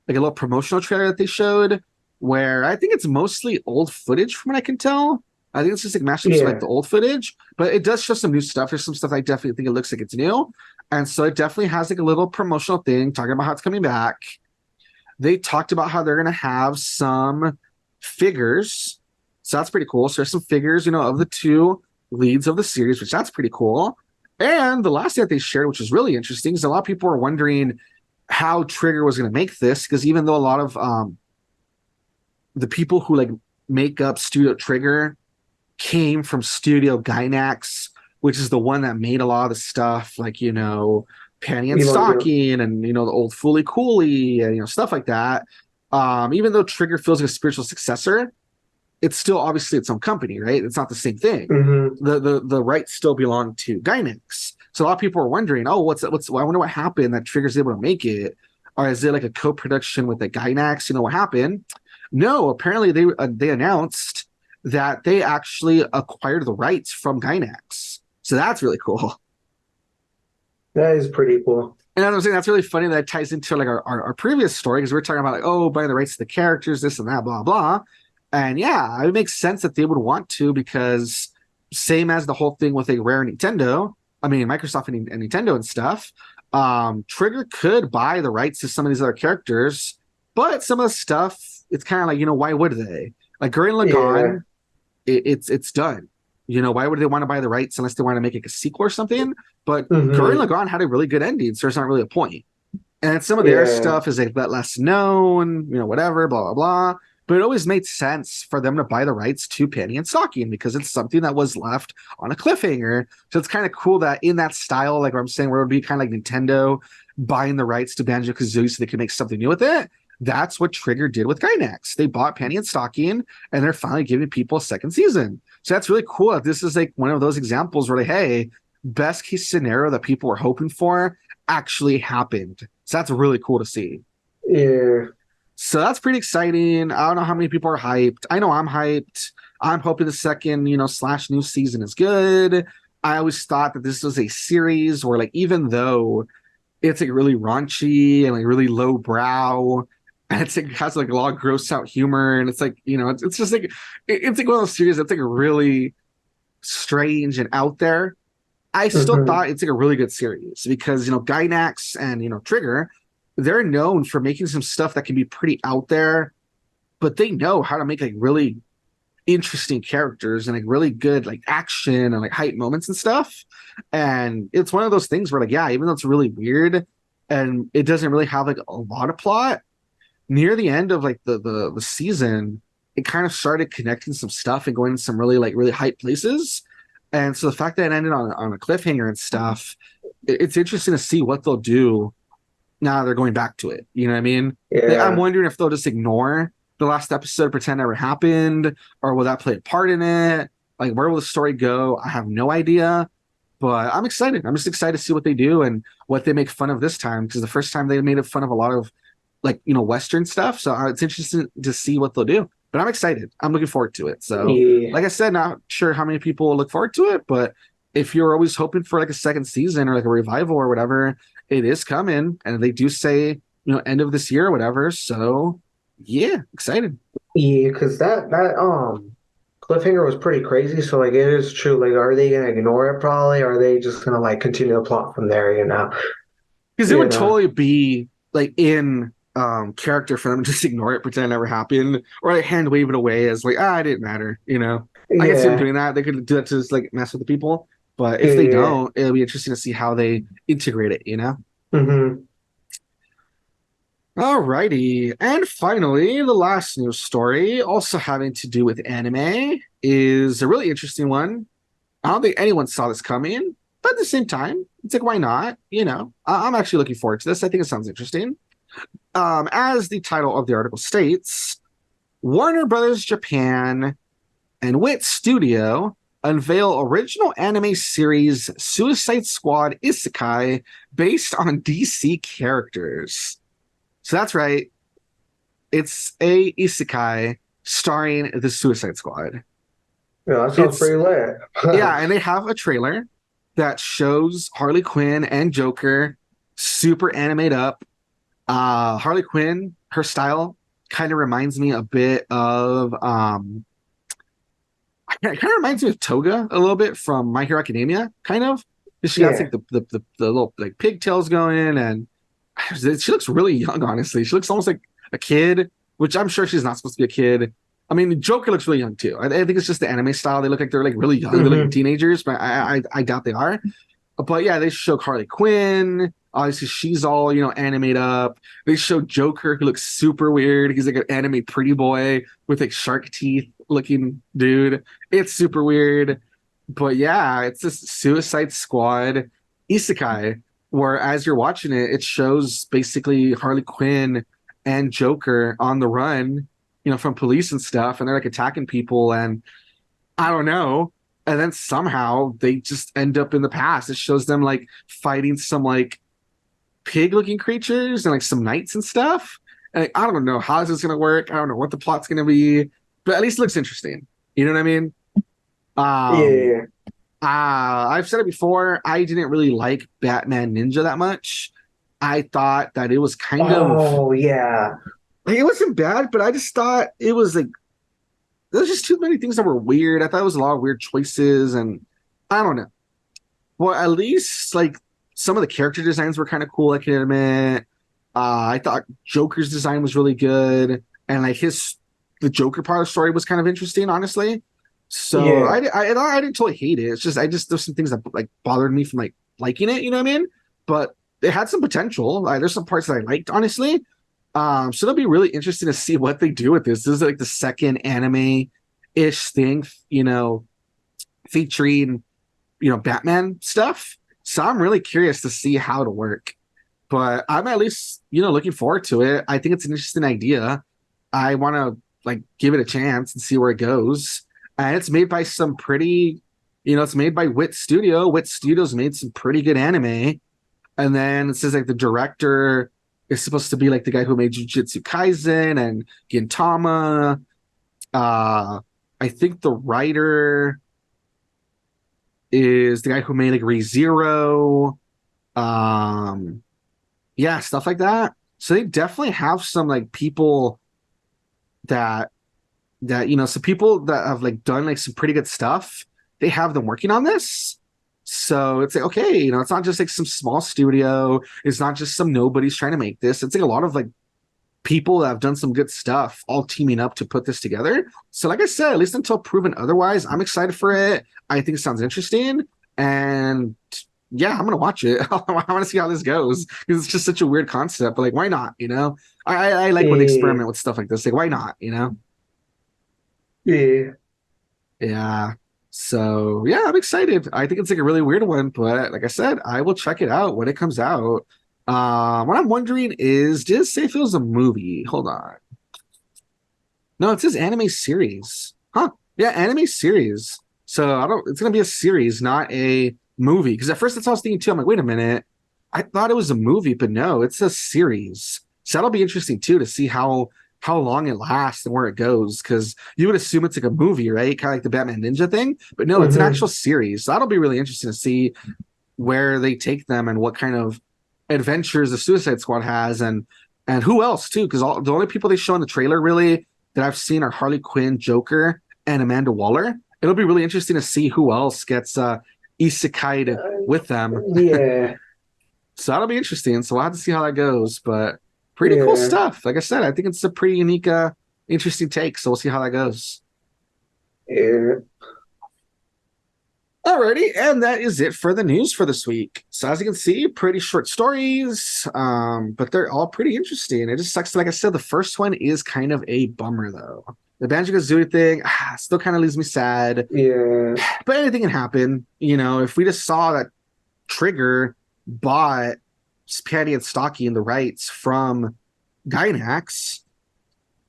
like a little promotional trailer that they showed, where I think it's mostly old footage from what I can tell. I think it's just like mashups of like Yeah. the old footage, but it does show some new stuff. There's some stuff I definitely think it looks like it's new. And so it definitely has like a little promotional thing talking about how it's coming back. They talked about how they're going to have some figures. So that's pretty cool. So there's some figures, of the two leads of the series, which that's pretty cool. And the last thing that they shared, which is really interesting, is a lot of people are wondering how Trigger was going to make this, because even though a lot of the people who like make up Studio Trigger came from Studio Gynax, which is the one that made a lot of the stuff like, Panty and Evangelion. Stocking and, the old Fooly Cooly and, stuff like that. Even though Trigger feels like a spiritual successor, it's still obviously its own company, right? It's not the same thing. Hmm. The rights still belong to Gynax. So a lot of people are wondering, oh, I wonder what happened that Trigger's able to make it. Or is it like a co-production with the Gynax? What happened? No, apparently they announced that they actually acquired the rights from Gynax. So that's really cool. That is pretty cool. And I'm saying that's really funny that ties into like our previous story because we're talking about like, oh, buying the rights to the characters, this and that, blah, blah. And yeah, it makes sense that they would want to because same as the whole thing with a Rare Nintendo, I mean Microsoft and Nintendo and stuff, Trigger could buy the rights to some of these other characters, but some of the stuff, it's kind of like, why would they? Like Gurren Yeah. Lagann, it's done. Why would they want to buy the rights unless they want to make like a sequel or something? But Gurren Hmm. Lagann had a really good ending, so there's not really a point. And some of their Yeah. stuff is like that less known, whatever, blah blah blah. But it always made sense for them to buy the rights to Panty and Stocking because it's something that was left on a cliffhanger. So it's kind of cool that in that style, like what I'm saying, where it would be kind of like Nintendo buying the rights to Banjo-Kazooie so they could make something new with it. That's what Trigger did with Gainax. They bought Panty and Stocking, and they're finally giving people a second season. So that's really cool. That this is like one of those examples where, like, hey, best case scenario that people were hoping for actually happened. So that's really cool to see. Yeah. So that's pretty exciting. I don't know how many people are hyped. I know I'm hyped. I'm hoping the second, slash new season is good. I always thought that this was a series where, like, even though it's like really raunchy and like really low brow, and it's like has like a lot of gross out humor, and it's like, it's just like it's like one of those series that's like really strange and out there. I still Hmm. thought it's like a really good series because Gainax and Trigger, they're known for making some stuff that can be pretty out there, but they know how to make like really interesting characters and like really good like action and like hype moments and stuff. And it's one of those things where like, yeah, even though it's really weird and it doesn't really have like a lot of plot, near the end of like the season, it kind of started connecting some stuff and going to some really hype places. And so the fact that it ended on a cliffhanger and stuff, it's interesting to see what they'll do now they're going back to it. You know what I mean? Like, I'm Yeah. wondering if they'll just ignore the last episode, pretend never happened, or will that play a part in it? Like, where will the story go? I have no idea, but I'm excited. I'm just excited to see what they do and what they make fun of this time because the first time they made fun of a lot of like Western stuff. So it's interesting to see what they'll do. But I'm excited. I'm looking forward to it. So, Yeah. like I said, not sure how many people will look forward to it, but if you're always hoping for like a second season or like a revival or whatever, it is coming, and they do say end of this year or whatever. So, yeah, excited. Yeah, because that cliffhanger was pretty crazy. So like it is true. Like, are they gonna ignore it probably? Or are they just gonna like continue the plot from there, you know? Because it You would know. totally be like in character for them to just ignore it, pretend it never happened, or like hand wave it away as like, it didn't matter. I can see them Yeah. doing that. They could do that to just like mess with the people. But Yeah, if they yeah. don't, it'll be interesting to see how they integrate it. Mm-hmm. Alrighty. And finally, the last news story, also having to do with anime, is a really interesting one. I don't think anyone saw this coming, but at the same time, it's like, why not? I'm actually looking forward to this. I think it sounds interesting. As the title of the article states, Warner Brothers Japan and Wit Studio unveil original anime series Suicide Squad Isekai based on DC characters. So that's right. It's a isekai starring the Suicide Squad. Yeah, that sounds It's pretty lit. Yeah, and they have a trailer that shows Harley Quinn and Joker super animate up. Harley Quinn, her style kind of reminds me a bit of it kind of reminds me of Toga a little bit from My Hero Academia, kind of. 'Cause she has Yeah. like the little like pigtails going, and she looks really young, honestly. She looks almost like a kid, which I'm sure she's not supposed to be a kid. I mean, Joker looks really young too. I think it's just the anime style. They look like they're like really young. They look like Hmm. teenagers, but I doubt they are. But yeah, they show Harley Quinn. Obviously, she's all animate up. They show Joker, who looks super weird. He's like an anime pretty boy with like shark teeth looking dude. It's super weird. But yeah, it's this Suicide Squad isekai where as you're watching it, it shows basically Harley Quinn and Joker on the run, from police and stuff, and they're like attacking people, and I don't know. And then somehow they just end up in the past. It shows them like fighting some like pig looking creatures and like some knights and stuff. And like, I don't know how this is gonna work. I don't know what the plot's gonna be, but at least it looks interesting. You know what I mean? Um, Yeah. I've said it before. I didn't really like Batman Ninja that much. I thought that it was kind of Oh yeah. like it wasn't bad, but I just thought it was like there's just too many things that were weird. I thought it was a lot of weird choices, and I don't know. Well, at least like some of the character designs were kind of cool, I can admit. I thought Joker's design was really good, and like the Joker part of the story was kind of interesting, honestly. So Yeah. I didn't totally hate it. It's just there's some things that like bothered me from like liking it, you know what I mean? But it had some potential. Like there's some parts that I liked, honestly. So it'll be really interesting to see what they do with this. This is like the second anime-ish thing, featuring Batman stuff. So I'm really curious to see how it'll work. But I'm at least, looking forward to it. I think it's an interesting idea. I want to like give it a chance and see where it goes. And it's made by some pretty, it's made by Wit Studio. Wit Studios made some pretty good anime. And then it says like the director is supposed to be like the guy who made Jujutsu Kaisen and Gintama. I think the writer is the guy who made like ReZero. Yeah, stuff like that. So they definitely have some like people that some people that have like done like some pretty good stuff. They have them working on this. So it's like, okay, it's not just like some small studio. It's not just some nobody's trying to make this. It's like a lot of like people that have done some good stuff all teaming up to put this together. So like I said, at least until proven otherwise, I'm excited for it. I think it sounds interesting. And yeah, I'm gonna watch it. I want to see how this goes because it's just such a weird concept. But like, why not? I like when they Yeah. experiment with stuff like this. Like, why not? Yeah. Yeah. So yeah, I'm excited. I think it's like a really weird one, but like I said, I will check it out when it comes out. What I'm wondering is, did it say if it was a movie? Hold on. No, it says anime series. Huh? Yeah, anime series. So I don't. It's gonna be a series, not a movie. Because at first that's what I was thinking too. I'm like, wait a minute. I thought it was a movie, but no, it's a series. So that'll be interesting too to see how long it lasts and where it goes. Because you would assume it's like a movie, right? Kind of like the Batman Ninja thing. But no, it's an Hmm. actual series. So that'll be really interesting to see where they take them and what kind of adventures the Suicide Squad has, and who else too. Because the only people they show in the trailer really that I've seen are Harley Quinn, Joker, and Amanda Waller. It'll be really interesting to see who else gets isekai'd with them. Yeah. So that'll be interesting. So we'll have to see how that goes. But pretty cool Yeah. stuff. Like I said, I think it's a pretty unique, interesting take. So we'll see how that goes. Yeah. Alrighty, and that is it for the news for this week. So as you can see, pretty short stories, but they're all pretty interesting. It just sucks. Like I said, the first one is kind of a bummer though. The Banjo-Kazooie thing still kind of leaves me sad, Yeah. but anything can happen. If we just saw that Trigger bought Panty and Stocky and the rights from Gainax,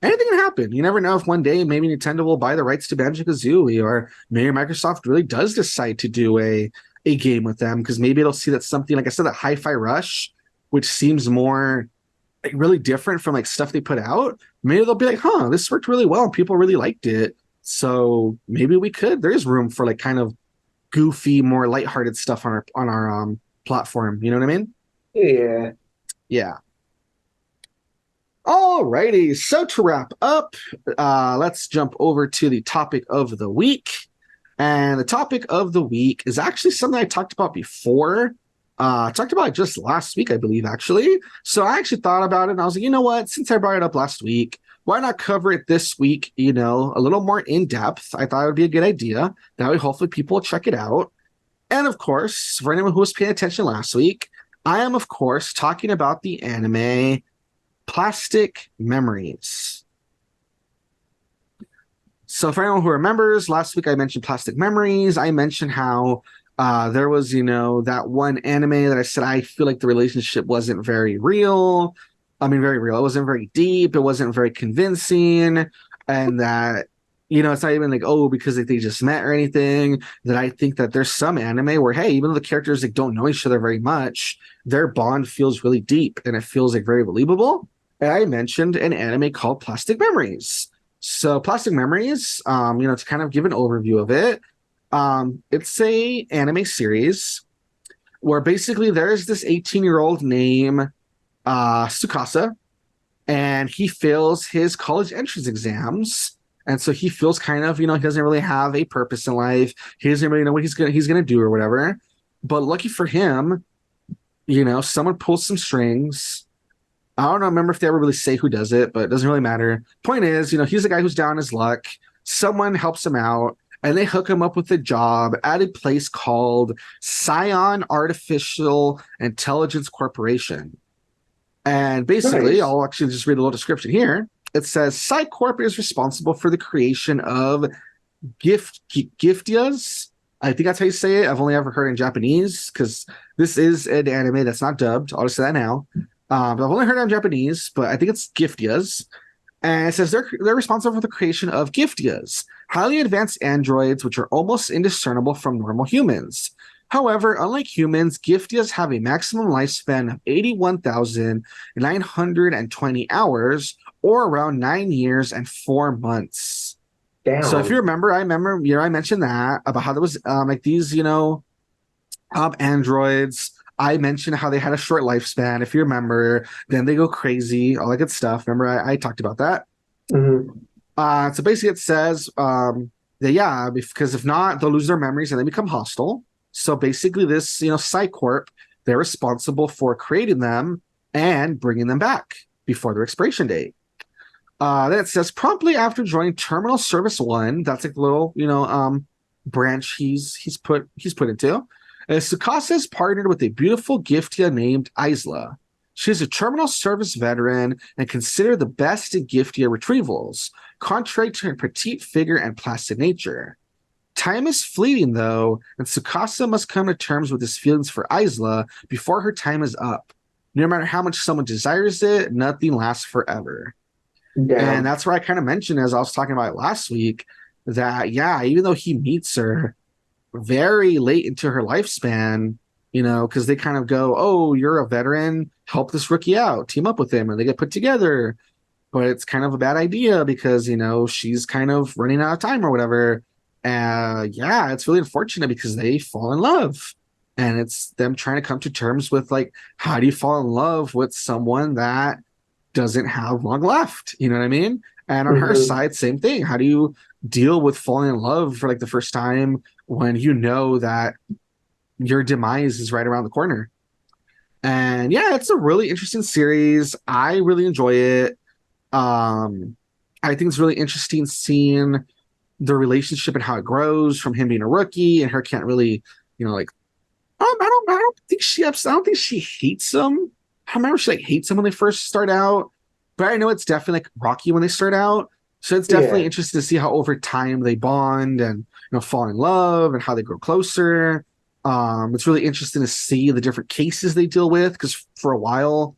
anything can happen. You never know if one day maybe Nintendo will buy the rights to Banjo-Kazooie, or maybe Microsoft really does decide to do a game with them, because maybe it'll see that something, like I said, that Hi-Fi Rush, which seems more like really different from like stuff they put out. Maybe they'll be like, huh, this worked really well and people really liked it. So maybe there is room for like kind of goofy, more lighthearted stuff on our platform. You know what I mean? Yeah. Yeah. Alrighty, so to wrap up, let's jump over to the topic of the week. And the topic of the week is actually something I talked about before. I talked about it just last week, I believe, actually. So I actually thought about it and I was like, you know what? Since I brought it up last week, why not cover it this week, a little more in depth? I thought it would be a good idea. That way, hopefully, people will check it out. And of course, for anyone who was paying attention last week, I am, of course, talking about the anime Plastic Memories. So for anyone who remembers, last week I mentioned Plastic Memories. I mentioned how there was, that one anime that I said I feel like the relationship wasn't very real. I mean, very real. It wasn't very deep. It wasn't very convincing. And that, it's not even like, oh, because like, they just met or anything. That I think that there's some anime where, hey, even though the characters like don't know each other very much, their bond feels really deep and it feels like very believable. And I mentioned an anime called Plastic Memories. So Plastic Memories, to kind of give an overview of it, It's a anime series where basically there's this 18-year-old named Tsukasa, and he fails his college entrance exams. And so he feels kind of, he doesn't really have a purpose in life. He doesn't really know what he's gonna do or whatever. But lucky for him, someone pulls some strings. I don't know, remember if they ever really say who does it, but it doesn't really matter. Point is, he's a guy who's down on his luck. Someone helps him out, and they hook him up with a job at a place called Scion Artificial Intelligence Corporation. And basically, Nice. I'll actually just read a little description here. It says PsyCorp is responsible for the creation of Giftias. I think that's how you say it. I've only ever heard in Japanese because this is an anime that's not dubbed. I'll just say that now. But I've only heard it in Japanese, but I think it's Giftias. And it says they're responsible for the creation of Giftias, highly advanced androids which are almost indiscernible from normal humans. However, unlike humans, Giftias have a maximum lifespan of 81,920 hours, or around 9 years and 4 months. So if you Damn. remember, I mentioned that about how there was like these, androids. I mentioned how they had a short lifespan. If you remember, then they go crazy, all that good stuff. Remember, I talked about that. Mhm. So basically, it says that yeah, because if not, they'll lose their memories and they become hostile. So basically, this PsyCorp, they're responsible for creating them and bringing them back before their expiration date. Then it says promptly after joining Terminal Service One, that's like the little branch he's put into. Sukasa is partnered with a beautiful Giftia named Isla. She is a terminal service veteran and considered the best in Giftia retrievals, contrary to her petite figure and placid nature. Time is fleeting, though, and Sukasa must come to terms with his feelings for Isla before her time is up. No matter how much someone desires it, nothing lasts forever. And Damn. that's where I kind of mentioned, as I was talking about last week, that yeah, even though he meets her very late into her lifespan, because they kind of go, "Oh, you're a veteran, help this rookie out, team up with him," and they get put together. But it's kind of a bad idea because she's kind of running out of time or whatever. Yeah, it's really unfortunate because they fall in love, and it's them trying to come to terms with like, how do you fall in love with someone that doesn't have long left? You know what I mean? And on her Mhm. side, same thing. How do you deal with falling in love for like the first time when you know that your demise is right around the corner? And yeah, it's a really interesting series. I really enjoy it. Um, I think it's really interesting seeing the relationship and how it grows from him being a rookie and her can't really, like, I don't think she hates him. I don't remember if she like hates him when they first start out, but I know it's definitely like rocky when they start out. So it's definitely Yeah. interesting to see how over time they bond and fall in love and how they grow closer. It's really interesting to see the different cases they deal with because for a while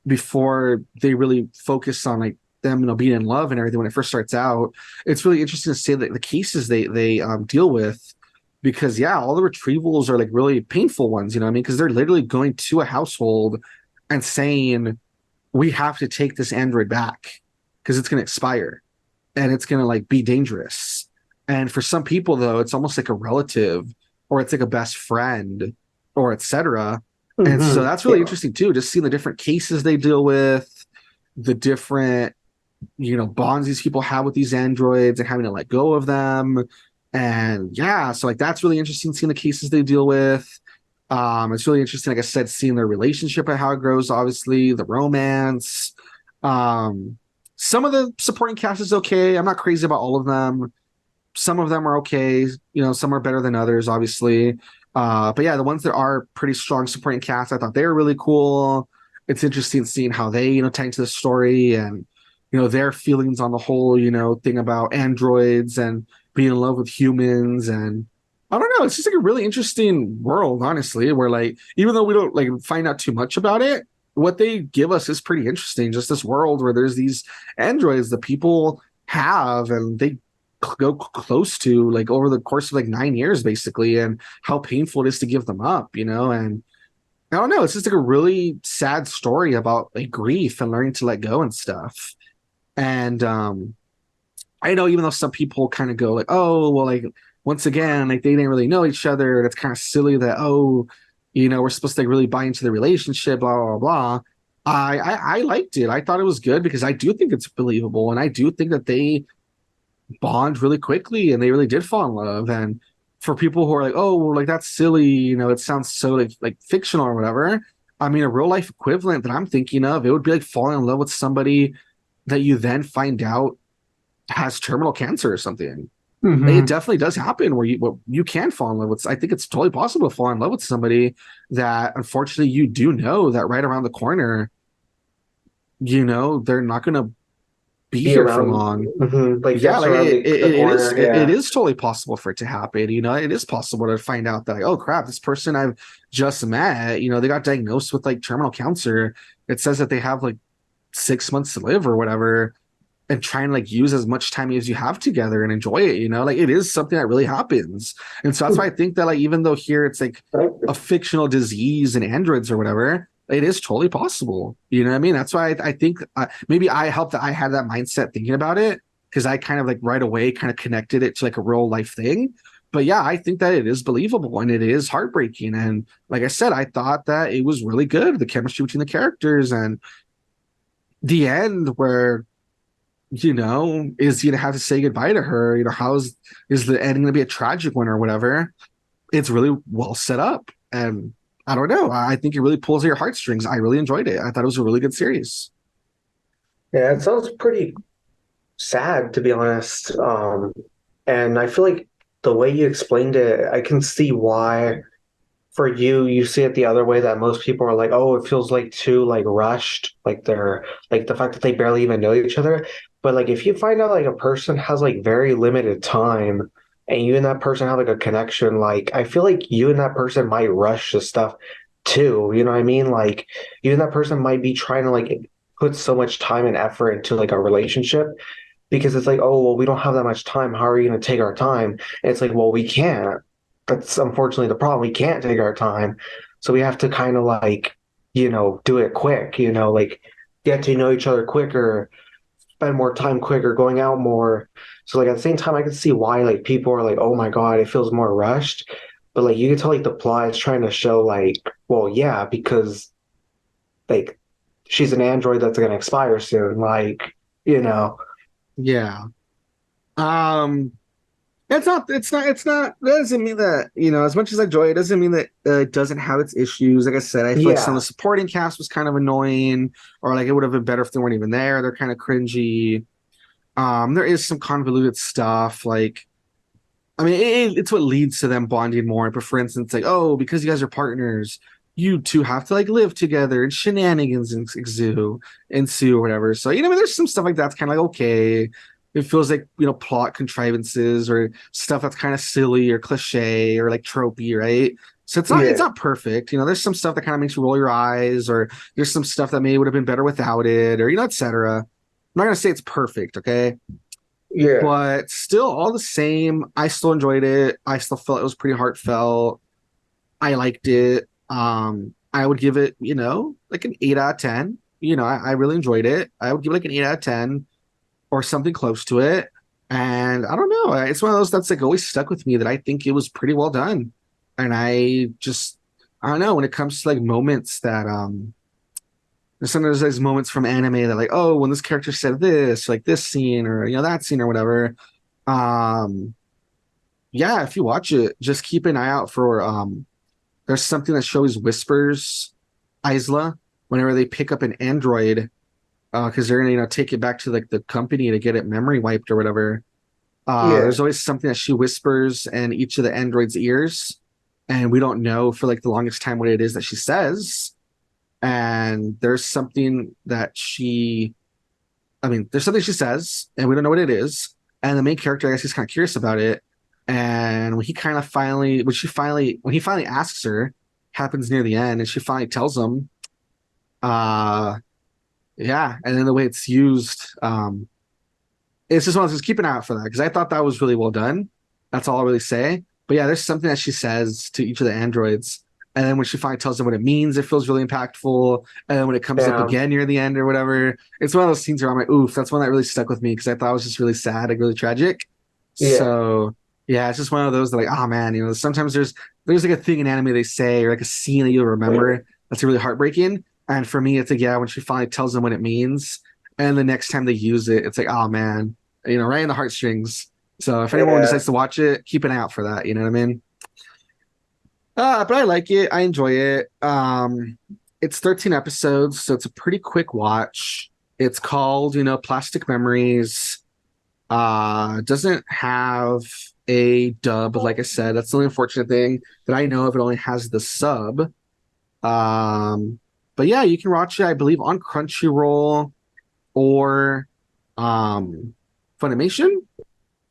before they really focus on like them being in love and everything when it first starts out, it's really interesting to see that the cases they deal with, because yeah, all the retrievals are like really painful ones, what I mean, because they're literally going to a household and saying we have to take this android back because it's going to expire and it's going to like be dangerous. And for some people though, it's almost like a relative or it's like a best friend or etc. And so Mhm. that's really Yeah. interesting too, just seeing the different cases they deal with, the different bonds these people have with these androids and having to let go of them. And yeah, so like that's really interesting seeing the cases they deal with. It's really interesting, like I said, seeing their relationship and how it grows, obviously, the romance. Um, some of the supporting cast is okay. I'm not crazy about all of them. Some of them are okay, some are better than others, obviously. But yeah, the ones that are pretty strong supporting cast, I thought they were really cool. It's interesting seeing how they, tie into the story and, their feelings on the whole, thing about androids and being in love with humans. And I don't know, it's just like a really interesting world, honestly, where like, even though we don't like find out too much about it, what they give us is pretty interesting. Just this world where there's these androids that people have and they go close to like over the course of like 9 years basically, and how painful it is to give them up, and I don't know, it's just like a really sad story about like grief and learning to let go and stuff. And I know even though some people kind of go like, oh well, like once again, like they didn't really know each other, and it's kind of silly that, oh, we're supposed to like really buy into the relationship, blah blah blah. I liked it. I thought it was good because I do think it's believable, and I do think that they bond really quickly, and they really did fall in love. And for people who are like, oh, well, like that's silly, it sounds so like fictional or whatever. I mean, a real life equivalent that I'm thinking of, it would be like falling in love with somebody that you then find out has terminal cancer or something. It definitely does happen where you can fall in love with. I think it's totally possible to fall in love with somebody that unfortunately you do know that right around the corner, they're not going to be Be here for around, long. like Yeah, just like around the it is corner. it Yeah. is totally possible for it to happen. It is possible to find out that like, oh crap, this person I've just met, they got diagnosed with like terminal cancer. It says that they have like 6 months to live or whatever, and try and like use as much time as you have together and enjoy it. Like it is something that really happens. And so that's why I think that like even though here it's like a fictional disease and androids or whatever, it is totally possible. You know what I mean? That's why I think maybe I helped that I had that mindset thinking about it, because I kind of like right away kind of connected it to like a real life thing. But yeah, I think that it is believable and it is heartbreaking. And like I said, I thought that it was really good, the chemistry between the characters, and the end where is he gonna have to say goodbye to her? How is the ending gonna be a tragic one or whatever? It's really well set up, and I don't know. I think it really pulls at your heartstrings. I really enjoyed it. I thought it was a really good series. Yeah, it sounds pretty sad to be honest. And I feel like the way you explained it, I can see why for you see it the other way, that most people are like, oh, it feels like too like rushed, like they're like the fact that they barely even know each other. But like if you find out like a person has like very limited time and you and that person have like a connection, like I feel like you and that person might rush the stuff too. You know what I mean? Like you and that person might be trying to like put so much time and effort into like a relationship because it's like, oh, well, we don't have that much time. How are you going to take our time? And it's like, well, we can't. That's unfortunately the problem. We can't take our time. So we have to kind of like, do it quick, like get to know each other quicker, spend more time quicker, going out more. So like at the same time, I can see why like people are like, oh my God, it feels more rushed. But like you can tell like the plot is trying to show like, well, yeah, because like she's an android that's gonna expire soon. Like, you know. Yeah. Um. It's not. That doesn't mean that as much as I enjoy it, doesn't mean that it doesn't have its issues. Like I said, I feel like some of Yeah. the supporting cast was kind of annoying, or like it would have been better if they weren't even there. They're kind of cringy. There is some convoluted stuff. Like, I mean, it's what leads to them bonding more. But for instance, like, oh, because you guys are partners, you two have to like live together, and shenanigans ensue or whatever. So I mean, there's some stuff like that's kind of like okay. It feels like plot contrivances or stuff that's kind of silly or cliche or like tropey, right? So it's Yeah. not perfect. There's some stuff that kind of makes you roll your eyes, or there's some stuff that maybe would have been better without it, or etc. I'm not gonna say it's perfect, okay? Yeah. But still, all the same, I still enjoyed it. I still felt it was pretty heartfelt. I liked it. I would give it, like an 8 out of 10. I really enjoyed it. I would give it like an 8 out of 10 or something close to it. And I don't know. It's one of those that's like always stuck with me, that I think it was pretty well done. And I don't know, when it comes to like moments that there's sometimes those moments from anime that like, oh, when this character said this, like this scene or that scene or whatever. Um yeah, if you watch it, just keep an eye out for there's something that shows whispers Isla whenever they pick up an android, because they're gonna take it back to like the company to get it memory wiped or whatever. Yeah. There's always something that she whispers in each of the androids' ears, and we don't know for like the longest time what it is that she says. And there's something that there's something she says, and we don't know what it is. And the main character, I guess, he's kind of curious about it. And when he finally asks her, happens near the end, and she finally tells him, uh, yeah. And then the way it's used, it's just one of those, just keep an eye out for that, because I thought that was really well done. That's all I'll really say. But yeah, there's something that she says to each of the androids. And then when she finally tells them what it means, it feels really impactful. And then when it comes up Yeah. again near the end or whatever, it's one of those scenes where I'm like, oof, that's one that really stuck with me, because I thought it was just really sad, like really tragic. Yeah. So Yeah, it's just one of those that like, oh man, sometimes there's like a thing in anime they say or like a scene that you'll remember that's really heartbreaking. And for me, it's like, yeah, when she finally tells them what it means, and the next time they use it, it's like, oh man, right in the heartstrings. So if anyone Yeah. decides to watch it, keep an eye out for that. You know what I mean? But I like it. I enjoy it. It's 13 episodes, so it's a pretty quick watch. It's called, Plastic Memories. Doesn't have a dub, like I said. That's the only unfortunate thing that I know of. It only has the sub. Um, but yeah, you can watch it, I believe, on Crunchyroll or um Funimation.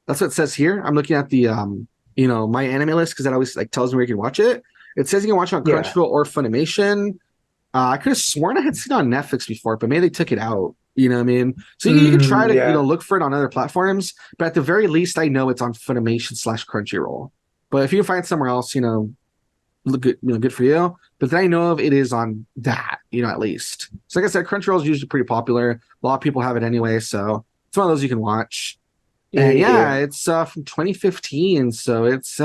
That's what it says here. I'm looking at the my anime list because that always like tells me where you can watch it. It says you can watch it on Yeah. Crunchyroll or Funimation. I could have sworn I had seen it on Netflix before, but maybe they took it out. You know what I mean? So you can try to Yeah. look for it on other platforms, but at the very least, I know it's on Funimation/Crunchyroll. But if you can find it somewhere else, look good, good for you. But that I know of, it is on that, at least. So like I said, Crunchyroll is usually pretty popular. A lot of people have it anyway, so it's one of those you can watch. And yeah, Yeah. it's from 2015, so it's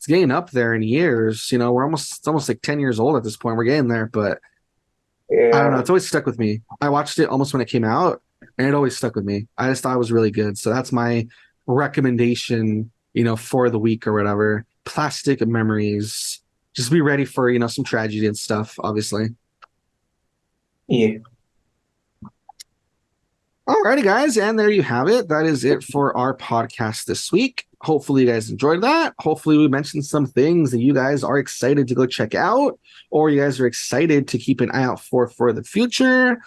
getting up there in years. It's almost like 10 years old at this point. We're getting there, but I don't know. Yeah. It's always stuck with me. I watched it almost when it came out, and it always stuck with me. I just thought it was really good. So that's my recommendation, for the week or whatever. Plastic Memories. Just be ready for, some tragedy and stuff, obviously. Yeah. Alrighty, guys, and there you have it. That is it for our podcast this week. Hopefully, you guys enjoyed that. Hopefully, we mentioned some things that you guys are excited to go check out, or you guys are excited to keep an eye out for the future.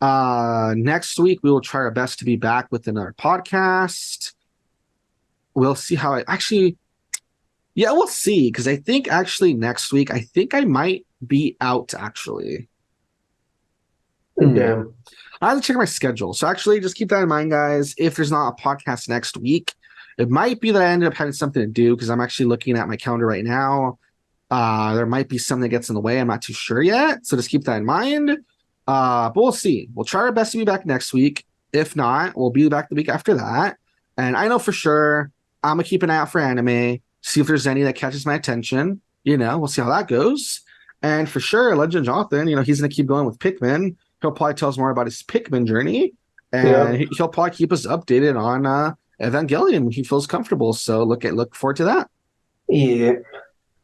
Next week, we will try our best to be back with another podcast. We'll see how I actually, yeah, we'll see. Because I think actually next week, I think I might be out actually. Damn. I have to check my schedule. So actually, just keep that in mind, guys. If there's not a podcast next week, it might be that I ended up having something to do because I'm actually looking at my calendar right now. There might be something that gets in the way. I'm not too sure yet. So just keep that in mind. But we'll see. We'll try our best to be back next week. If not, we'll be back the week after that. And I know for sure I'm gonna keep an eye out for anime, see if there's any that catches my attention. We'll see how that goes. And for sure, Legend Jonathan, he's gonna keep going with Pikmin. He'll probably tell us more about his Pikmin journey, and Yeah. he'll probably keep us updated on Evangelion when he feels comfortable. So look forward to that. Yeah.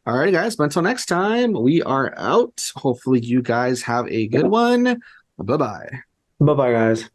All right, guys. But until next time, we are out. Hopefully, you guys have a good one. Bye bye. Bye bye, guys.